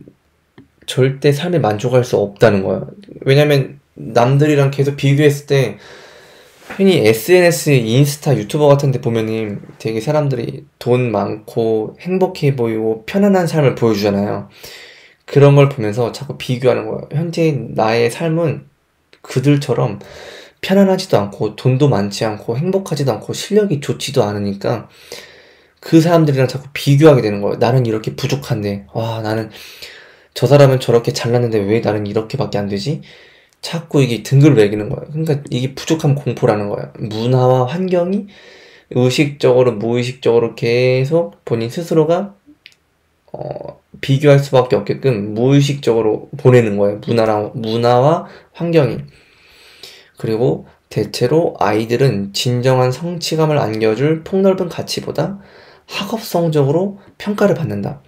절대 삶에 만족할 수 없다는 거예요. 왜냐면 남들이랑 계속 비교했을 때 흔히 SNS, 인스타, 유튜버 같은 데 보면은 되게 사람들이 돈 많고 행복해 보이고 편안한 삶을 보여주잖아요. 그런 걸 보면서 자꾸 비교하는 거예요. 현재 나의 삶은 그들처럼 편안하지도 않고 돈도 많지 않고 행복하지도 않고 실력이 좋지도 않으니까 그 사람들이랑 자꾸 비교하게 되는 거예요. 나는 이렇게 부족한데 나는 저 사람은 저렇게 잘났는데 왜 나는 이렇게밖에 안 되지? 자꾸 이게 등급을 매기는 거예요. 그러니까 이게 부족함 공포라는 거예요. 문화와 환경이 의식적으로 무의식적으로 계속 본인 스스로가 비교할 수밖에 없게끔 무의식적으로 보내는 거예요. 문화와 환경이. 그리고 대체로 아이들은 진정한 성취감을 안겨줄 폭넓은 가치보다 학업 성적으로 평가를 받는다.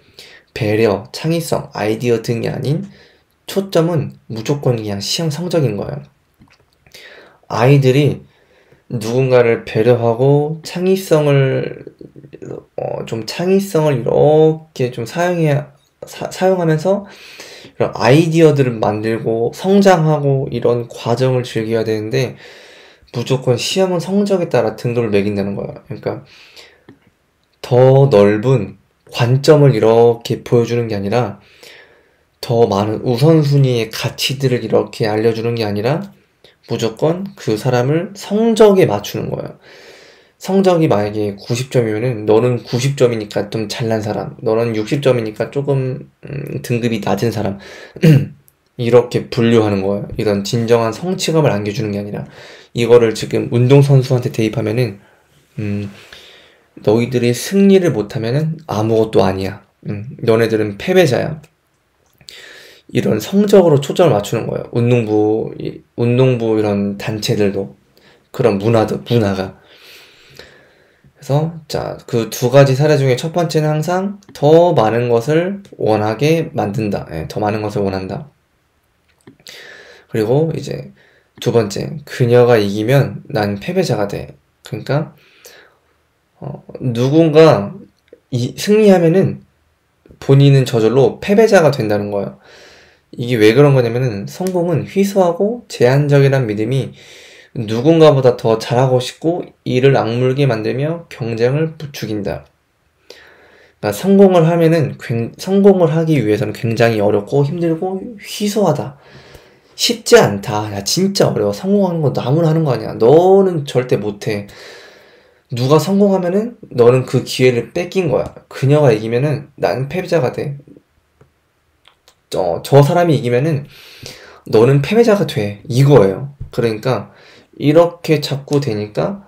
배려, 창의성, 아이디어 등이 아닌 초점은 무조건 그냥 시험 성적인 거예요. 아이들이 누군가를 배려하고 창의성을 이렇게 좀 사용하면서 이런 아이디어들을 만들고 성장하고 이런 과정을 즐겨야 되는데 무조건 시험은 성적에 따라 등급을 매긴다는 거예요. 그러니까 더 넓은 관점을 이렇게 보여주는 게 아니라 더 많은 우선순위의 가치들을 이렇게 알려주는 게 아니라 무조건 그 사람을 성적에 맞추는 거예요. 성적이 만약에 90점이면은 너는 90점이니까 좀 잘난 사람, 너는 60점이니까 조금 등급이 낮은 사람 이렇게 분류하는 거예요. 이런 진정한 성취감을 안겨주는 게 아니라 이거를 지금 운동선수한테 대입하면은 너희들이 승리를 못하면은 아무것도 아니야. 너네들은 패배자야. 이런 성적으로 초점을 맞추는 거예요. 운동부 이런 단체들도 그런 문화가. 그래서 그 두 가지 사례 중에 첫 번째는 항상 더 많은 것을 원하게 만든다. 더 많은 것을 원한다. 그리고 이제 두 번째, 그녀가 이기면 난 패배자가 돼. 그러니까 누군가 승리하면은 본인은 저절로 패배자가 된다는 거예요. 이게 왜 그런 거냐면은 성공은 희소하고 제한적이란 믿음이 누군가보다 더 잘하고 싶고 이를 악물게 만들며 경쟁을 부추긴다. 그러니까 성공을 하기 위해서는 굉장히 어렵고 힘들고 희소하다. 쉽지 않다. 야, 진짜 어려워. 성공하는 건 아무나 하는 거 아니야. 너는 절대 못해. 누가 성공하면은 너는 그 기회를 뺏긴 거야. 그녀가 이기면은 나는 패배자가 돼. 저 사람이 이기면은 너는 패배자가 돼. 이거예요. 그러니까 이렇게 자꾸 되니까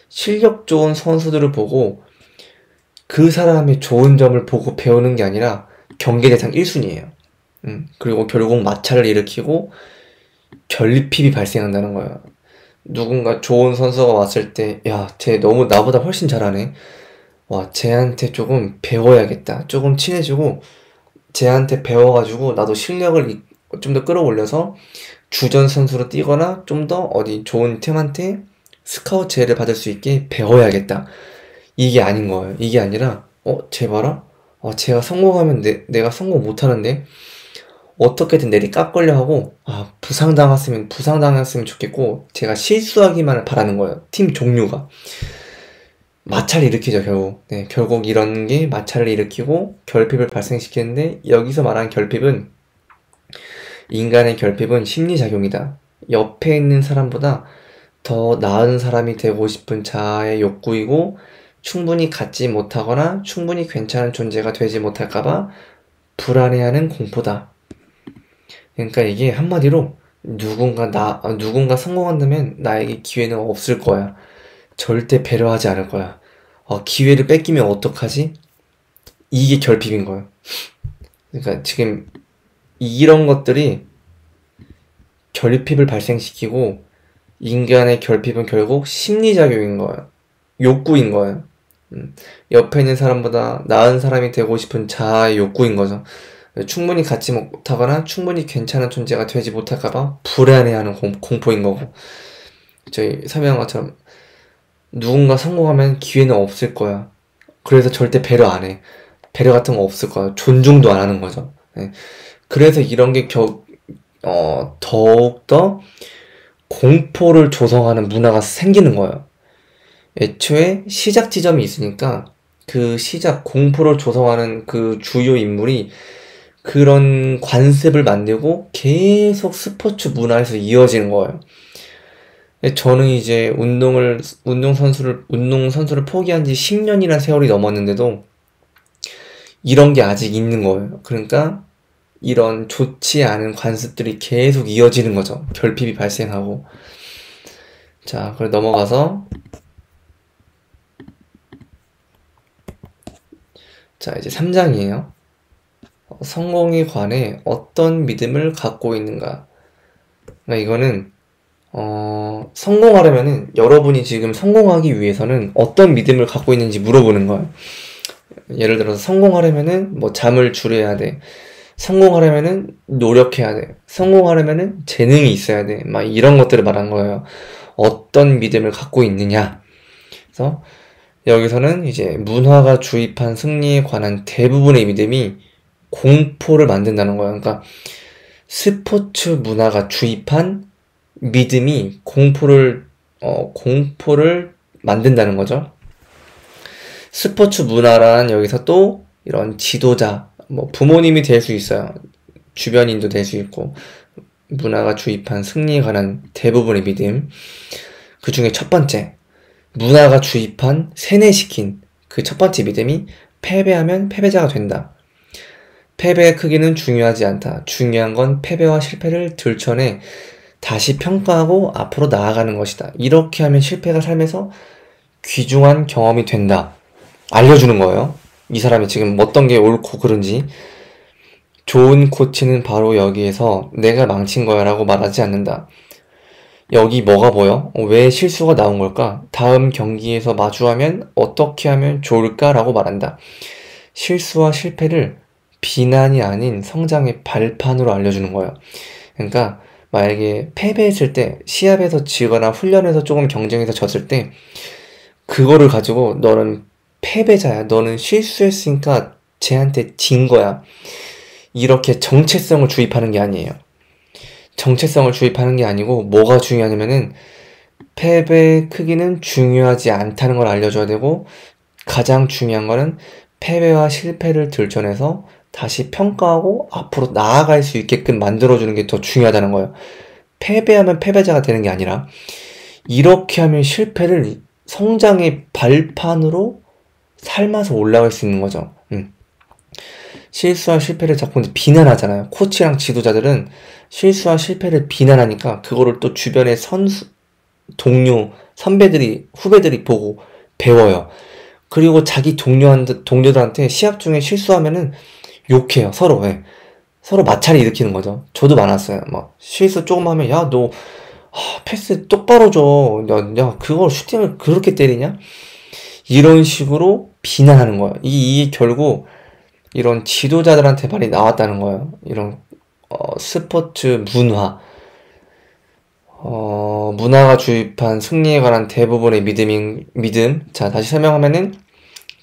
실력 좋은 선수들을 보고 그 사람의 좋은 점을 보고 배우는 게 아니라 경계 대상 1순위예요. 그리고 결국 마찰을 일으키고 결핍이 발생한다는 거예요. 누군가 좋은 선수가 왔을 때, 야, 쟤 너무 나보다 훨씬 잘하네. 와, 쟤한테 조금 배워야겠다. 조금 친해지고, 쟤한테 배워가지고, 나도 실력을 좀 더 끌어올려서, 주전 선수로 뛰거나, 좀 더 어디 좋은 팀한테 스카우트 제의를 받을 수 있게 배워야겠다. 이게 아닌 거예요. 이게 아니라, 쟤 봐라? 쟤가 성공하면 내가 성공 못하는데? 어떻게든 내리 깎으려 하고 부상당했으면 좋겠고 제가 실수하기만을 바라는 거예요. 팀 종류가 마찰을 일으키죠. 결국 이런 게 마찰을 일으키고 결핍을 발생시키는데 여기서 말하는 결핍은 인간의 결핍은 심리작용이다. 옆에 있는 사람보다 더 나은 사람이 되고 싶은 자아의 욕구이고 충분히 갖지 못하거나 충분히 괜찮은 존재가 되지 못할까봐 불안해하는 공포다. 그러니까 이게 한마디로 누군가 성공한다면 나에게 기회는 없을 거야. 절대 배려하지 않을 거야. 기회를 뺏기면 어떡하지? 이게 결핍인 거예요. 그러니까 지금 이런 것들이 결핍을 발생시키고 인간의 결핍은 결국 심리작용인 거예요. 욕구인 거예요. 옆에 있는 사람보다 나은 사람이 되고 싶은 자아의 욕구인 거죠. 충분히 갖지 못하거나 충분히 괜찮은 존재가 되지 못할까봐 불안해하는 공포인 거고 저희 설명한 것처럼 누군가 성공하면 기회는 없을 거야. 그래서 절대 배려 안 해. 배려 같은 거 없을 거야. 존중도 안 하는 거죠. 네. 그래서 이런 게 더욱더 공포를 조성하는 문화가 생기는 거예요. 애초에 시작 지점이 있으니까 그 공포를 조성하는 그 주요 인물이 그런 관습을 만들고 계속 스포츠 문화에서 이어지는 거예요. 저는 이제 운동선수를 포기한 지 10년이라는 세월이 넘었는데도 이런 게 아직 있는 거예요. 그러니까 이런 좋지 않은 관습들이 계속 이어지는 거죠. 결핍이 발생하고. 자, 그래 넘어가서 자, 이제 3장이에요. 성공에 관해 어떤 믿음을 갖고 있는가. 그러니까 이거는 성공하려면은 여러분이 지금 성공하기 위해서는 어떤 믿음을 갖고 있는지 물어보는 거예요. 예를 들어서 성공하려면은 뭐 잠을 줄여야 돼. 성공하려면은 노력해야 돼. 성공하려면은 재능이 있어야 돼. 막 이런 것들을 말한 거예요. 어떤 믿음을 갖고 있느냐. 그래서 여기서는 이제 문화가 주입한 승리에 관한 대부분의 믿음이 공포를 만든다는 거예요. 그러니까 스포츠 문화가 주입한 믿음이 공포를 만든다는 거죠. 스포츠 문화란 여기서 또 이런 지도자, 뭐 부모님이 될 수 있어요. 주변인도 될 수 있고 문화가 주입한 승리에 관한 대부분의 믿음. 그 중에 첫 번째, 문화가 주입한 세뇌시킨 그 첫 번째 믿음이 패배하면 패배자가 된다. 패배의 크기는 중요하지 않다. 중요한 건 패배와 실패를 들춰내 다시 평가하고 앞으로 나아가는 것이다. 이렇게 하면 실패가 삶에서 귀중한 경험이 된다. 알려주는 거예요. 이 사람이 지금 어떤 게 옳고 그른지. 좋은 코치는 바로 여기에서 내가 망친 거야 라고 말하지 않는다. 여기 뭐가 보여? 왜 실수가 나온 걸까? 다음 경기에서 마주하면 어떻게 하면 좋을까? 라고 말한다. 실수와 실패를 비난이 아닌 성장의 발판으로 알려주는 거예요. 그러니까 만약에 패배했을 때 시합에서 지거나 훈련에서 조금 경쟁에서 졌을 때 그거를 가지고 너는 패배자야. 너는 실수했으니까 쟤한테 진 거야. 이렇게 정체성을 주입하는 게 아니에요. 정체성을 주입하는 게 아니고 뭐가 중요하냐면은 패배의 크기는 중요하지 않다는 걸 알려줘야 되고 가장 중요한 거는 패배와 실패를 들춰내서 다시 평가하고 앞으로 나아갈 수 있게끔 만들어주는 게 더 중요하다는 거예요. 패배하면 패배자가 되는 게 아니라 이렇게 하면 실패를 성장의 발판으로 삶아서 올라갈 수 있는 거죠. 실수와 실패를 자꾸 비난하잖아요. 코치랑 지도자들은 실수와 실패를 비난하니까 그거를 또 주변의 선수, 동료, 선배들이, 후배들이 보고 배워요. 그리고 자기 동료들한테 시합 중에 실수하면은 욕해요. 서로. 예. 서로 마찰을 일으키는 거죠. 저도 많았어요. 막 실수 조금 하면 야, 너 패스 똑바로 줘. 야, 그걸 슈팅을 그렇게 때리냐? 이런 식으로 비난하는 거예요. 이게 결국 이런 지도자들한테 많이 나왔다는 거예요. 이런 스포츠 문화가 주입한 승리에 관한 대부분의 믿음. 자, 다시 설명하면은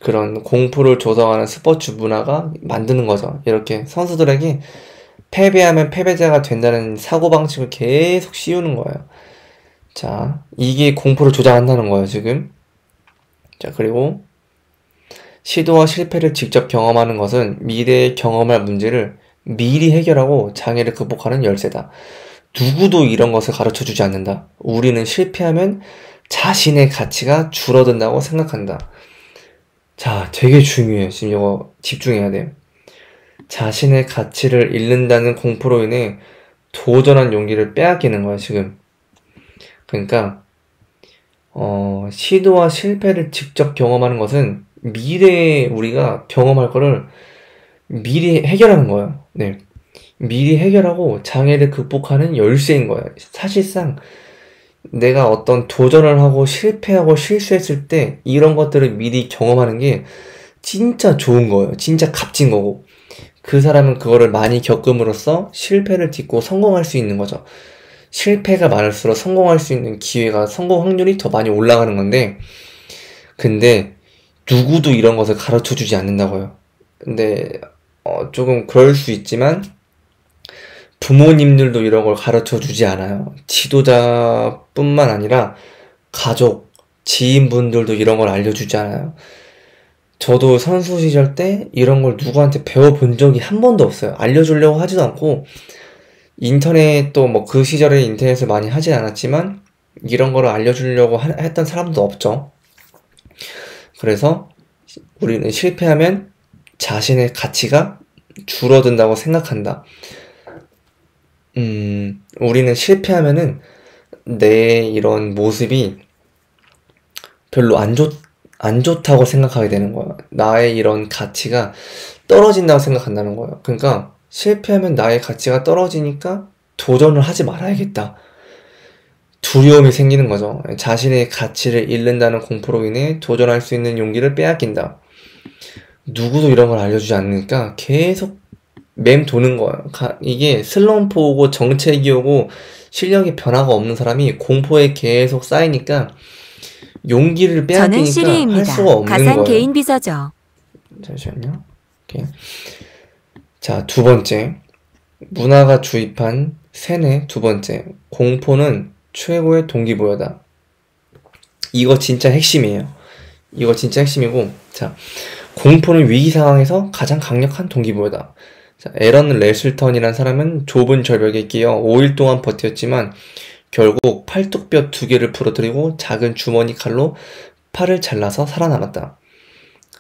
그런 공포를 조성하는 스포츠 문화가 만드는 거죠. 이렇게 선수들에게 패배하면 패배자가 된다는 사고방식을 계속 씌우는 거예요. 자, 이게 공포를 조장한다는 거예요, 지금. 자, 그리고 시도와 실패를 직접 경험하는 것은 미래에 경험할 문제를 미리 해결하고 장애를 극복하는 열쇠다. 누구도 이런 것을 가르쳐주지 않는다. 우리는 실패하면 자신의 가치가 줄어든다고 생각한다. 자, 되게 중요해요. 지금 이거 집중해야 돼요. 자신의 가치를 잃는다는 공포로 인해 도전한 용기를 빼앗기는 거야, 지금. 그러니까 시도와 실패를 직접 경험하는 것은 미래에 우리가 경험할 거를 미리 해결하는 거예요. 네. 미리 해결하고 장애를 극복하는 열쇠인 거예요. 사실상 내가 어떤 도전을 하고 실패하고 실수했을 때 이런 것들을 미리 경험하는 게 진짜 좋은 거예요. 진짜 값진 거고. 그 사람은 그거를 많이 겪음으로써 실패를 딛고 성공할 수 있는 거죠. 실패가 많을수록 성공할 수 있는 기회가, 성공 확률이 더 많이 올라가는 건데, 근데 누구도 이런 것을 가르쳐 주지 않는다고요. 근데 조금 그럴 수 있지만 부모님들도 이런 걸 가르쳐 주지 않아요. 지도자뿐만 아니라 가족, 지인분들도 이런 걸 알려주지 않아요. 저도 선수 시절 때 이런 걸 누구한테 배워본 적이 한 번도 없어요. 알려주려고 하지도 않고, 인터넷도 뭐 그 시절에 인터넷을 많이 하진 않았지만 이런 거를 알려주려고 했던 사람도 없죠. 그래서 우리는 실패하면 자신의 가치가 줄어든다고 생각한다. 우리는 실패하면은 내 이런 모습이 별로 안 좋다고 생각하게 되는 거야. 나의 이런 가치가 떨어진다고 생각한다는 거예요. 그러니까 실패하면 나의 가치가 떨어지니까 도전을 하지 말아야겠다. 두려움이 생기는 거죠. 자신의 가치를 잃는다는 공포로 인해 도전할 수 있는 용기를 빼앗긴다. 누구도 이런 걸 알려주지 않으니까 계속 맴도는 거예요. 이게 슬럼프 오고 정체기 오고 실력의 변화가 없는 사람이 공포에 계속 쌓이니까 용기를 빼앗기니까 할 수가 없는 가상 거예요. 개인 비서죠. 잠시만요. 오케이. 자, 두 번째. 문화가 주입한 세뇌. 두 번째. 공포는 최고의 동기부여다. 이거 진짜 핵심이에요. 이거 진짜 핵심이고, 자, 공포는 위기 상황에서 가장 강력한 동기부여다. 자, 에런 레슬턴이란 사람은 좁은 절벽에 끼어 5일 동안 버텼지만 결국 팔뚝뼈 2개를 부러뜨리고 작은 주머니 칼로 팔을 잘라서 살아남았다.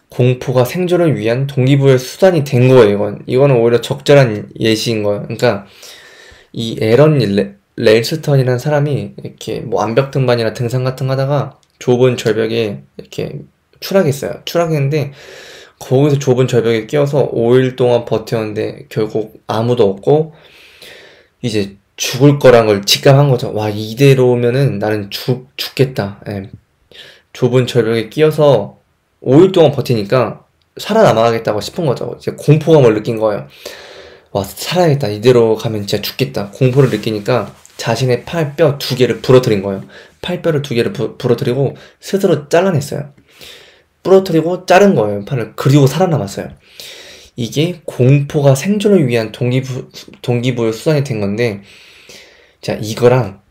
공포가 생존을 위한 동기부여의 수단이 된 거예요. 이거는 오히려 적절한 예시인 거예요. 그러니까 이 에런 레슬턴이라는 사람이 이렇게 뭐 암벽 등반이나 등산 같은 거 하다가 좁은 절벽에 이렇게 추락했어요. 추락했는데 거기서 좁은 절벽에 끼어서 5일 동안 버텼는데 결국 아무도 없고 이제 죽을 거란 걸 직감한 거죠. 와, 이대로면은 나는 죽겠다. 예. 좁은 절벽에 끼어서 5일 동안 버티니까 살아남아야겠다고 싶은 거죠. 이제 공포감을 느낀 거예요. 와, 살아야겠다. 이대로 가면 진짜 죽겠다. 공포를 느끼니까 자신의 팔뼈 2개를 부러뜨린 거예요. 팔뼈를 2개를 부러뜨리고 스스로 잘라냈어요. 부러뜨리고 자른 거예요, 팔을. 그리고 살아남았어요. 이게 공포가 생존을 위한 동기부여 수단이 된 건데, 자, 이거랑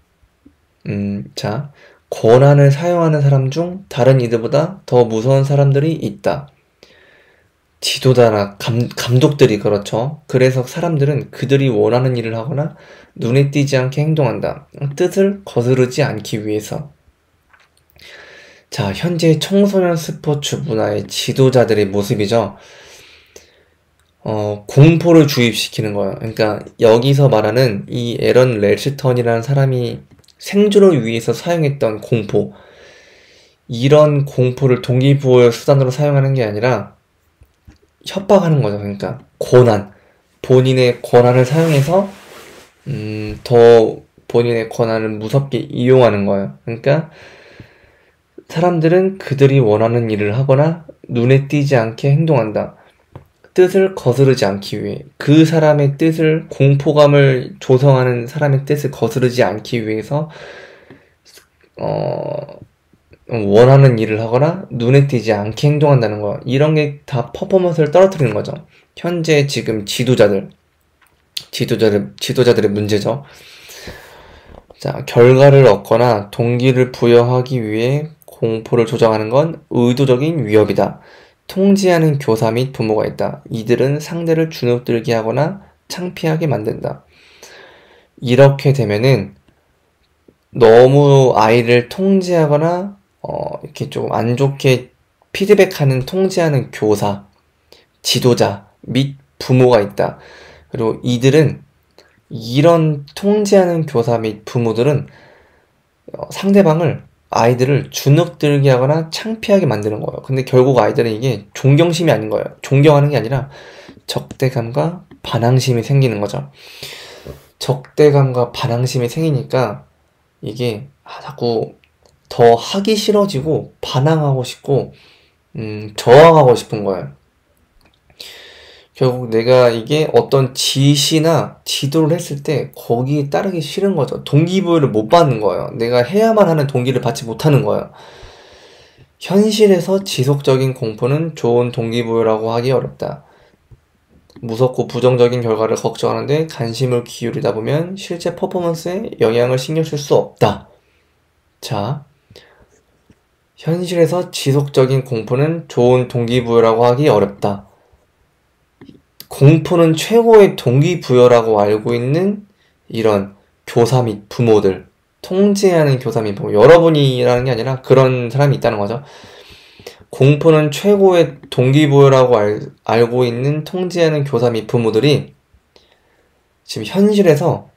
자, 권한을 사용하는 사람 중 다른 이들보다 더 무서운 사람들이 있다. 지도자나 감독들이 그렇죠. 그래서 사람들은 그들이 원하는 일을 하거나 눈에 띄지 않게 행동한다. 뜻을 거스르지 않기 위해서. 자, 현재 청소년 스포츠 문화의 지도자들의 모습이죠. 공포를 주입시키는 거예요. 그러니까 여기서 말하는 이 에런 렐스턴이라는 사람이 생존을 위해서 사용했던 공포, 이런 공포를 동기부여 수단으로 사용하는 게 아니라 협박하는 거죠. 그러니까 본인의 권한을 사용해서 더 본인의 권한을 무섭게 이용하는 거예요. 그러니까 사람들은 그들이 원하는 일을 하거나 눈에 띄지 않게 행동한다. 뜻을 거스르지 않기 위해, 그 사람의 뜻을, 공포감을 조성하는 사람의 뜻을 거스르지 않기 위해서 원하는 일을 하거나 눈에 띄지 않게 행동한다는 거. 이런 게 다 퍼포먼스를 떨어뜨리는 거죠. 현재 지금 지도자들의 문제죠. 자, 결과를 얻거나 동기를 부여하기 위해 공포를 조정하는 건 의도적인 위협이다. 통제하는 교사 및 부모가 있다. 이들은 상대를 주눅들게 하거나 창피하게 만든다. 이렇게 되면은 너무 아이를 통제하거나 이렇게 좀 안 좋게 피드백하는, 통제하는 교사, 지도자 및 부모가 있다. 그리고 이런 통제하는 교사 및 부모들은 아이들을 주눅들게 하거나 창피하게 만드는 거예요. 근데 결국 아이들은 이게 존경심이 아닌 거예요. 존경하는 게 아니라 적대감과 반항심이 생기는 거죠. 적대감과 반항심이 생기니까 이게 자꾸 더 하기 싫어지고 반항하고 싶고 저항하고 싶은 거예요. 결국 내가 이게 어떤 지시나 지도를 했을 때 거기에 따르기 싫은 거죠. 동기부여를 못 받는 거예요. 내가 해야만 하는 동기를 받지 못하는 거예요. 현실에서 지속적인 공포는 좋은 동기부여라고 하기 어렵다. 무섭고 부정적인 결과를 걱정하는데 관심을 기울이다 보면 실제 퍼포먼스에 영향을 신경 쓸 수 없다. 자, 현실에서 지속적인 공포는 좋은 동기부여라고 하기 어렵다. 공포는 최고의 동기부여라고 알고 있는 이런 교사 및 부모들, 통제하는 교사 및 부모, 여러분이라는 게 아니라 그런 사람이 있다는 거죠. 공포는 최고의 동기부여라고 알고 있는 통제하는 교사 및 부모들이 지금 현실에서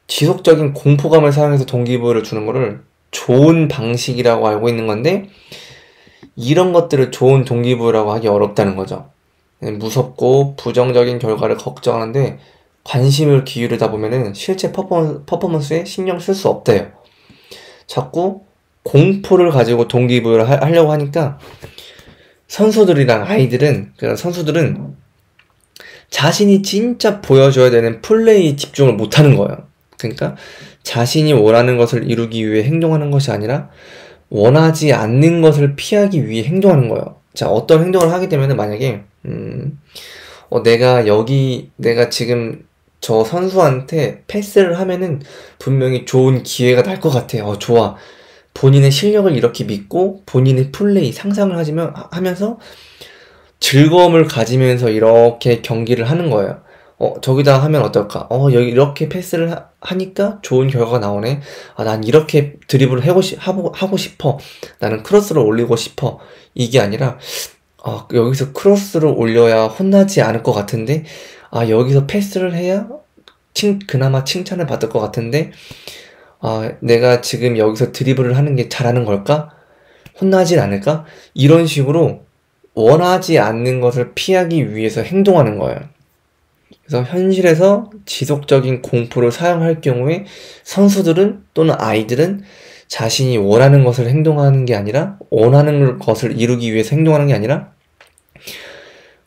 지속적인 공포감을 사용해서 동기부여를 주는 거를 좋은 방식이라고 알고 있는 건데, 이런 것들을 좋은 동기부여라고 하기 어렵다는 거죠. 무섭고 부정적인 결과를 걱정하는데 관심을 기울이다 보면은 실제 퍼포먼스에 신경 쓸 수 없대요. 자꾸 공포를 가지고 동기부여를 하려고 하니까 선수들은 자신이 진짜 보여줘야 되는 플레이에 집중을 못하는 거예요. 그러니까 자신이 원하는 것을 이루기 위해 행동하는 것이 아니라 원하지 않는 것을 피하기 위해 행동하는 거예요. 자, 어떤 행동을 하게 되면은 만약에 내가 지금 저 선수한테 패스를 하면은 분명히 좋은 기회가 날 것 같아. 좋아. 본인의 실력을 이렇게 믿고 본인의 플레이 상상을 하면서 즐거움을 가지면서 이렇게 경기를 하는 거예요. 저기다 하면 어떨까? 여기 이렇게 패스를 하니까 좋은 결과가 나오네. 난 이렇게 드리블을 하고 싶어. 나는 크로스를 올리고 싶어. 이게 아니라, 여기서 크로스를 올려야 혼나지 않을 것 같은데, 여기서 패스를 해야 그나마 칭찬을 받을 것 같은데, 내가 지금 여기서 드리블을 하는 게 잘하는 걸까? 혼나진 않을까? 이런 식으로 원하지 않는 것을 피하기 위해서 행동하는 거예요. 그래서 현실에서 지속적인 공포를 사용할 경우에 선수들은 또는 아이들은 자신이 원하는 것을 행동하는 게 아니라, 원하는 것을 이루기 위해서 행동하는 게 아니라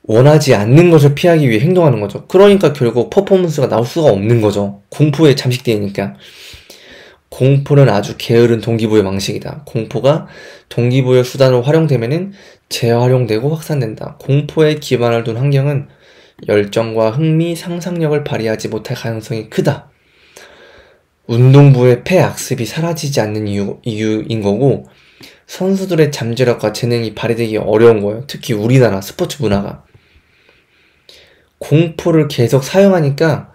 원하지 않는 것을 피하기 위해 행동하는 거죠. 그러니까 결국 퍼포먼스가 나올 수가 없는 거죠. 공포에 잠식되니까. 공포는 아주 게으른 동기부여 방식이다. 공포가 동기부여 수단으로 활용되면은 재활용되고 확산된다. 공포에 기반을 둔 환경은 열정과 흥미, 상상력을 발휘하지 못할 가능성이 크다. 운동부의 폐악습이 사라지지 않는 이유인 거고, 선수들의 잠재력과 재능이 발휘되기 어려운 거예요. 특히 우리나라 스포츠 문화가. 공포를 계속 사용하니까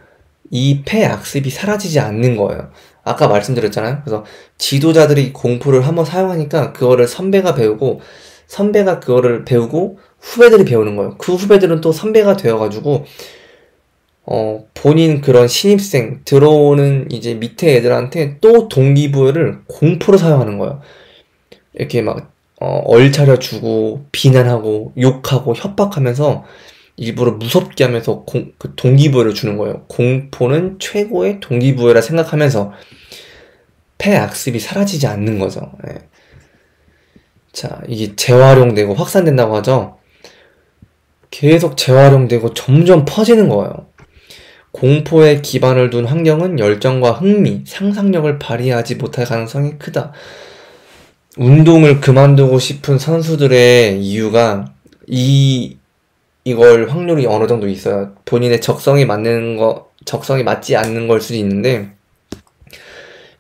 이 폐악습이 사라지지 않는 거예요. 아까 말씀드렸잖아요. 그래서 지도자들이 공포를 한번 사용하니까 그거를 선배가 배우고, 선배가 그거를 배우고 후배들이 배우는 거예요. 그 후배들은 또 선배가 되어가지고 본인 그런 신입생 들어오는 이제 밑에 애들한테 또 동기부여를 공포로 사용하는 거예요. 이렇게 막 얼차려 주고 비난하고 욕하고 협박하면서 일부러 무섭게 하면서 그 동기부여를 주는 거예요. 공포는 최고의 동기부여라 생각하면서 폐악습이 사라지지 않는 거죠. 네. 자, 이게 재활용되고 확산된다고 하죠. 계속 재활용되고 점점 퍼지는 거예요. 공포에 기반을 둔 환경은 열정과 흥미, 상상력을 발휘하지 못할 가능성이 크다. 운동을 그만두고 싶은 선수들의 이유가 이걸 확률이 어느 정도 있어요. 본인의 적성이 맞지 않는 걸 수도 있는데,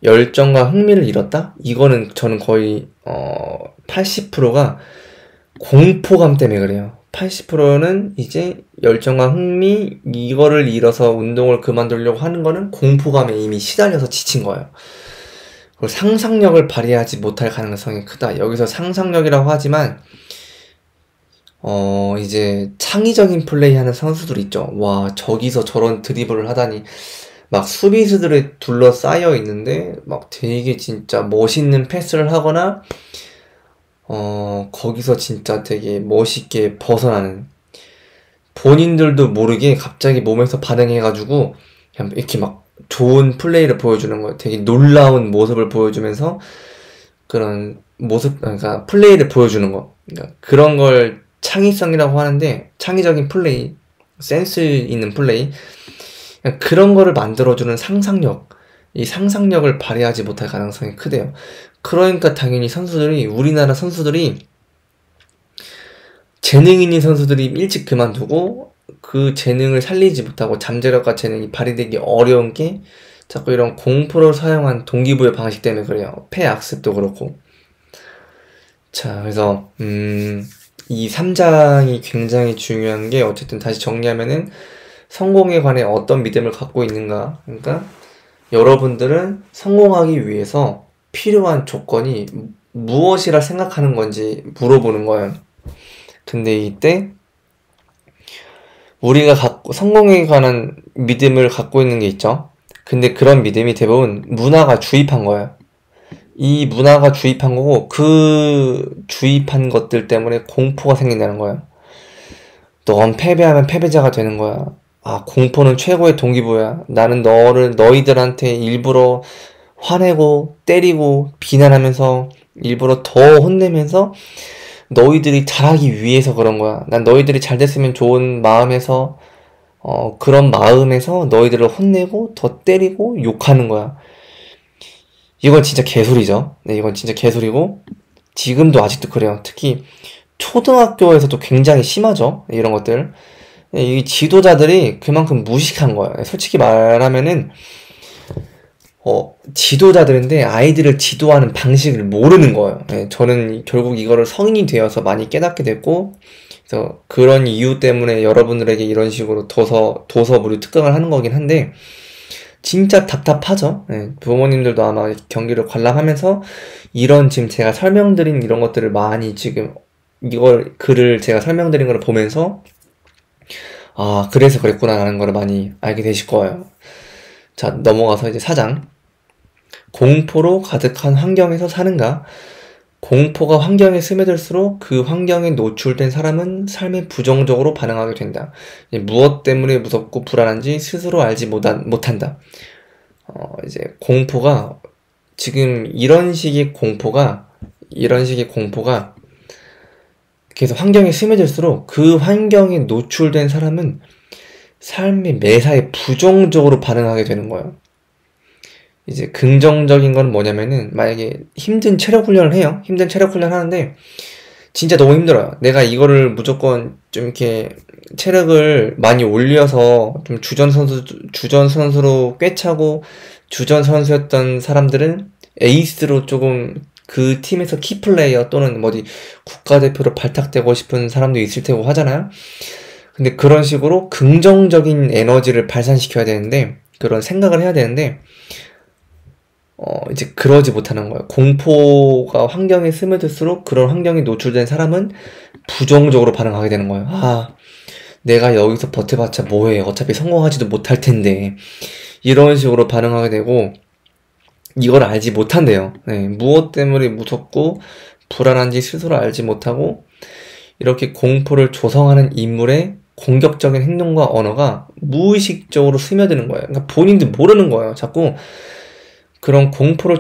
열정과 흥미를 잃었다? 이거는 저는 거의 80%가 공포감 때문에 그래요. 80%는 이제 열정과 흥미 이거를 잃어서 운동을 그만두려고 하는 거는 공포감에 이미 시달려서 지친 거예요. 그리고 상상력을 발휘하지 못할 가능성이 크다. 여기서 상상력이라고 하지만 이제 창의적인 플레이 하는 선수들 있죠. 와, 저기서 저런 드리블을 하다니. 막 수비수들에 둘러싸여 있는데 막 되게 진짜 멋있는 패스를 하거나 거기서 진짜 되게 멋있게 벗어나는, 본인들도 모르게 갑자기 몸에서 반응해가지고 그냥 이렇게 막 좋은 플레이를 보여주는 거예요. 되게 놀라운 모습을 보여주면서 그런 모습, 그러니까 플레이를 보여주는 거. 그러니까 그런 걸 창의성이라고 하는데, 창의적인 플레이, 센스 있는 플레이, 그런 거를 만들어주는 상상력, 이 상상력을 발휘하지 못할 가능성이 크대요. 그러니까 당연히 우리나라 선수들이, 재능 있는 선수들이 일찍 그만두고 그 재능을 살리지 못하고 잠재력과 재능이 발휘되기 어려운 게 자꾸 이런 공포를 사용한 동기부여 방식 때문에 그래요. 폐악습도 그렇고. 자, 그래서 이 3장이 굉장히 중요한 게, 어쨌든 다시 정리하면은 성공에 관해 어떤 믿음을 갖고 있는가. 그러니까 여러분들은 성공하기 위해서 필요한 조건이 무엇이라 생각하는 건지 물어보는 거예요. 근데 이때 우리가 성공에 관한 믿음을 갖고 있는 게 있죠. 근데 그런 믿음이 대부분 문화가 주입한 거예요. 이 문화가 주입한 거고, 그 주입한 것들 때문에 공포가 생긴다는 거예요. 넌 패배하면 패배자가 되는 거야. 아, 공포는 최고의 동기부여야. 나는 너희들한테 일부러 화내고 때리고 비난하면서 일부러 더 혼내면서 너희들이 잘하기 위해서 그런 거야. 난 너희들이 잘 됐으면 좋은 마음에서 그런 마음에서 너희들을 혼내고 더 때리고 욕하는 거야. 이건 진짜 개소리죠. 네, 이건 진짜 개소리고 지금도 아직도 그래요. 특히 초등학교에서도 굉장히 심하죠. 이런 것들. 이 지도자들이 그만큼 무식한 거예요. 솔직히 말하면은 지도자들인데 아이들을 지도하는 방식을 모르는 거예요. 저는 결국 이거를 성인이 되어서 많이 깨닫게 됐고, 그래서 그런 이유 때문에 여러분들에게 이런 식으로 도서 무료 특강을 하는 거긴 한데, 진짜 답답하죠. 부모님들도 아마 경기를 관람하면서 이런 지금 제가 설명드린 이런 것들을 많이 지금 글을 제가 설명드린 걸 보면서 아, 그래서 그랬구나 라는 걸 많이 알게 되실 거예요. 자, 넘어가서 이제 4장. 공포로 가득한 환경에서 사는가? 공포가 환경에 스며들수록 그 환경에 노출된 사람은 삶에 부정적으로 반응하게 된다. 무엇 때문에 무섭고 불안한지 스스로 알지 못한다. 이제 공포가, 지금 이런 식의 공포가 계속 환경에 스며들수록 그 환경에 노출된 사람은 삶의 매사에 부정적으로 반응하게 되는 거예요. 이제 긍정적인 건 뭐냐면은 만약에 힘든 체력 훈련을 해요. 힘든 체력 훈련 하는데 진짜 너무 힘들어요. 내가 이거를 무조건 좀 이렇게 체력을 많이 올려서 좀 주전 선수로 꿰차고 주전 선수였던 사람들은 에이스로 조금 그 팀에서 키플레이어 또는 어디 국가대표로 발탁되고 싶은 사람도 있을 테고 하잖아요. 근데 그런 식으로 긍정적인 에너지를 발산시켜야 되는데, 그런 생각을 해야 되는데, 이제 그러지 못하는 거예요. 공포가 환경에 스며들수록 그런 환경에 노출된 사람은 부정적으로 반응하게 되는 거예요. 아, 내가 여기서 버텨봤자 뭐해. 어차피 성공하지도 못할 텐데. 이런 식으로 반응하게 되고, 이걸 알지 못한대요. 네, 무엇 때문에 무섭고 불안한지 스스로 알지 못하고, 이렇게 공포를 조성하는 인물의 공격적인 행동과 언어가 무의식적으로 스며드는 거예요. 그러니까 본인도 모르는 거예요. 자꾸 그런 공포를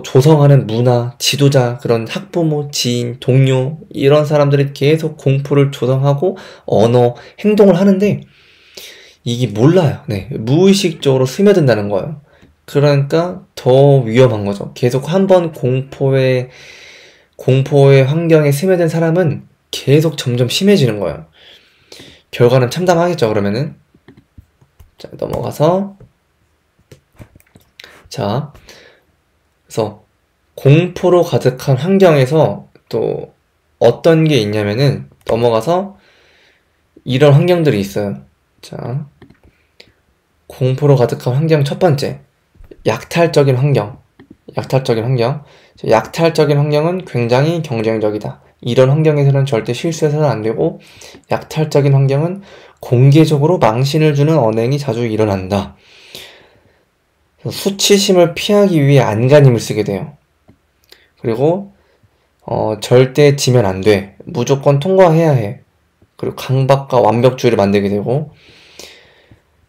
조성하는 문화, 지도자, 그런 학부모, 지인, 동료 이런 사람들이 계속 공포를 조성하고 언어, 행동을 하는데 이게 몰라요. 네, 무의식적으로 스며든다는 거예요. 그러니까 더 위험한 거죠. 계속 한번 공포의 환경에 스며든 사람은 계속 점점 심해지는 거예요. 결과는 참담하겠죠, 그러면은. 자, 넘어가서. 자, 그래서 공포로 가득한 환경에서 또 어떤 게 있냐면은, 넘어가서 이런 환경들이 있어요. 자, 공포로 가득한 환경 첫 번째. 약탈적인 환경. 약탈적인 환경은 굉장히 경쟁적이다. 이런 환경에서는 절대 실수해서는 안 되고, 약탈적인 환경은 공개적으로 망신을 주는 언행이 자주 일어난다. 수치심을 피하기 위해 안간힘을 쓰게 돼요. 그리고 절대 지면 안 돼. 무조건 통과해야 해. 그리고 강박과 완벽주의를 만들게 되고,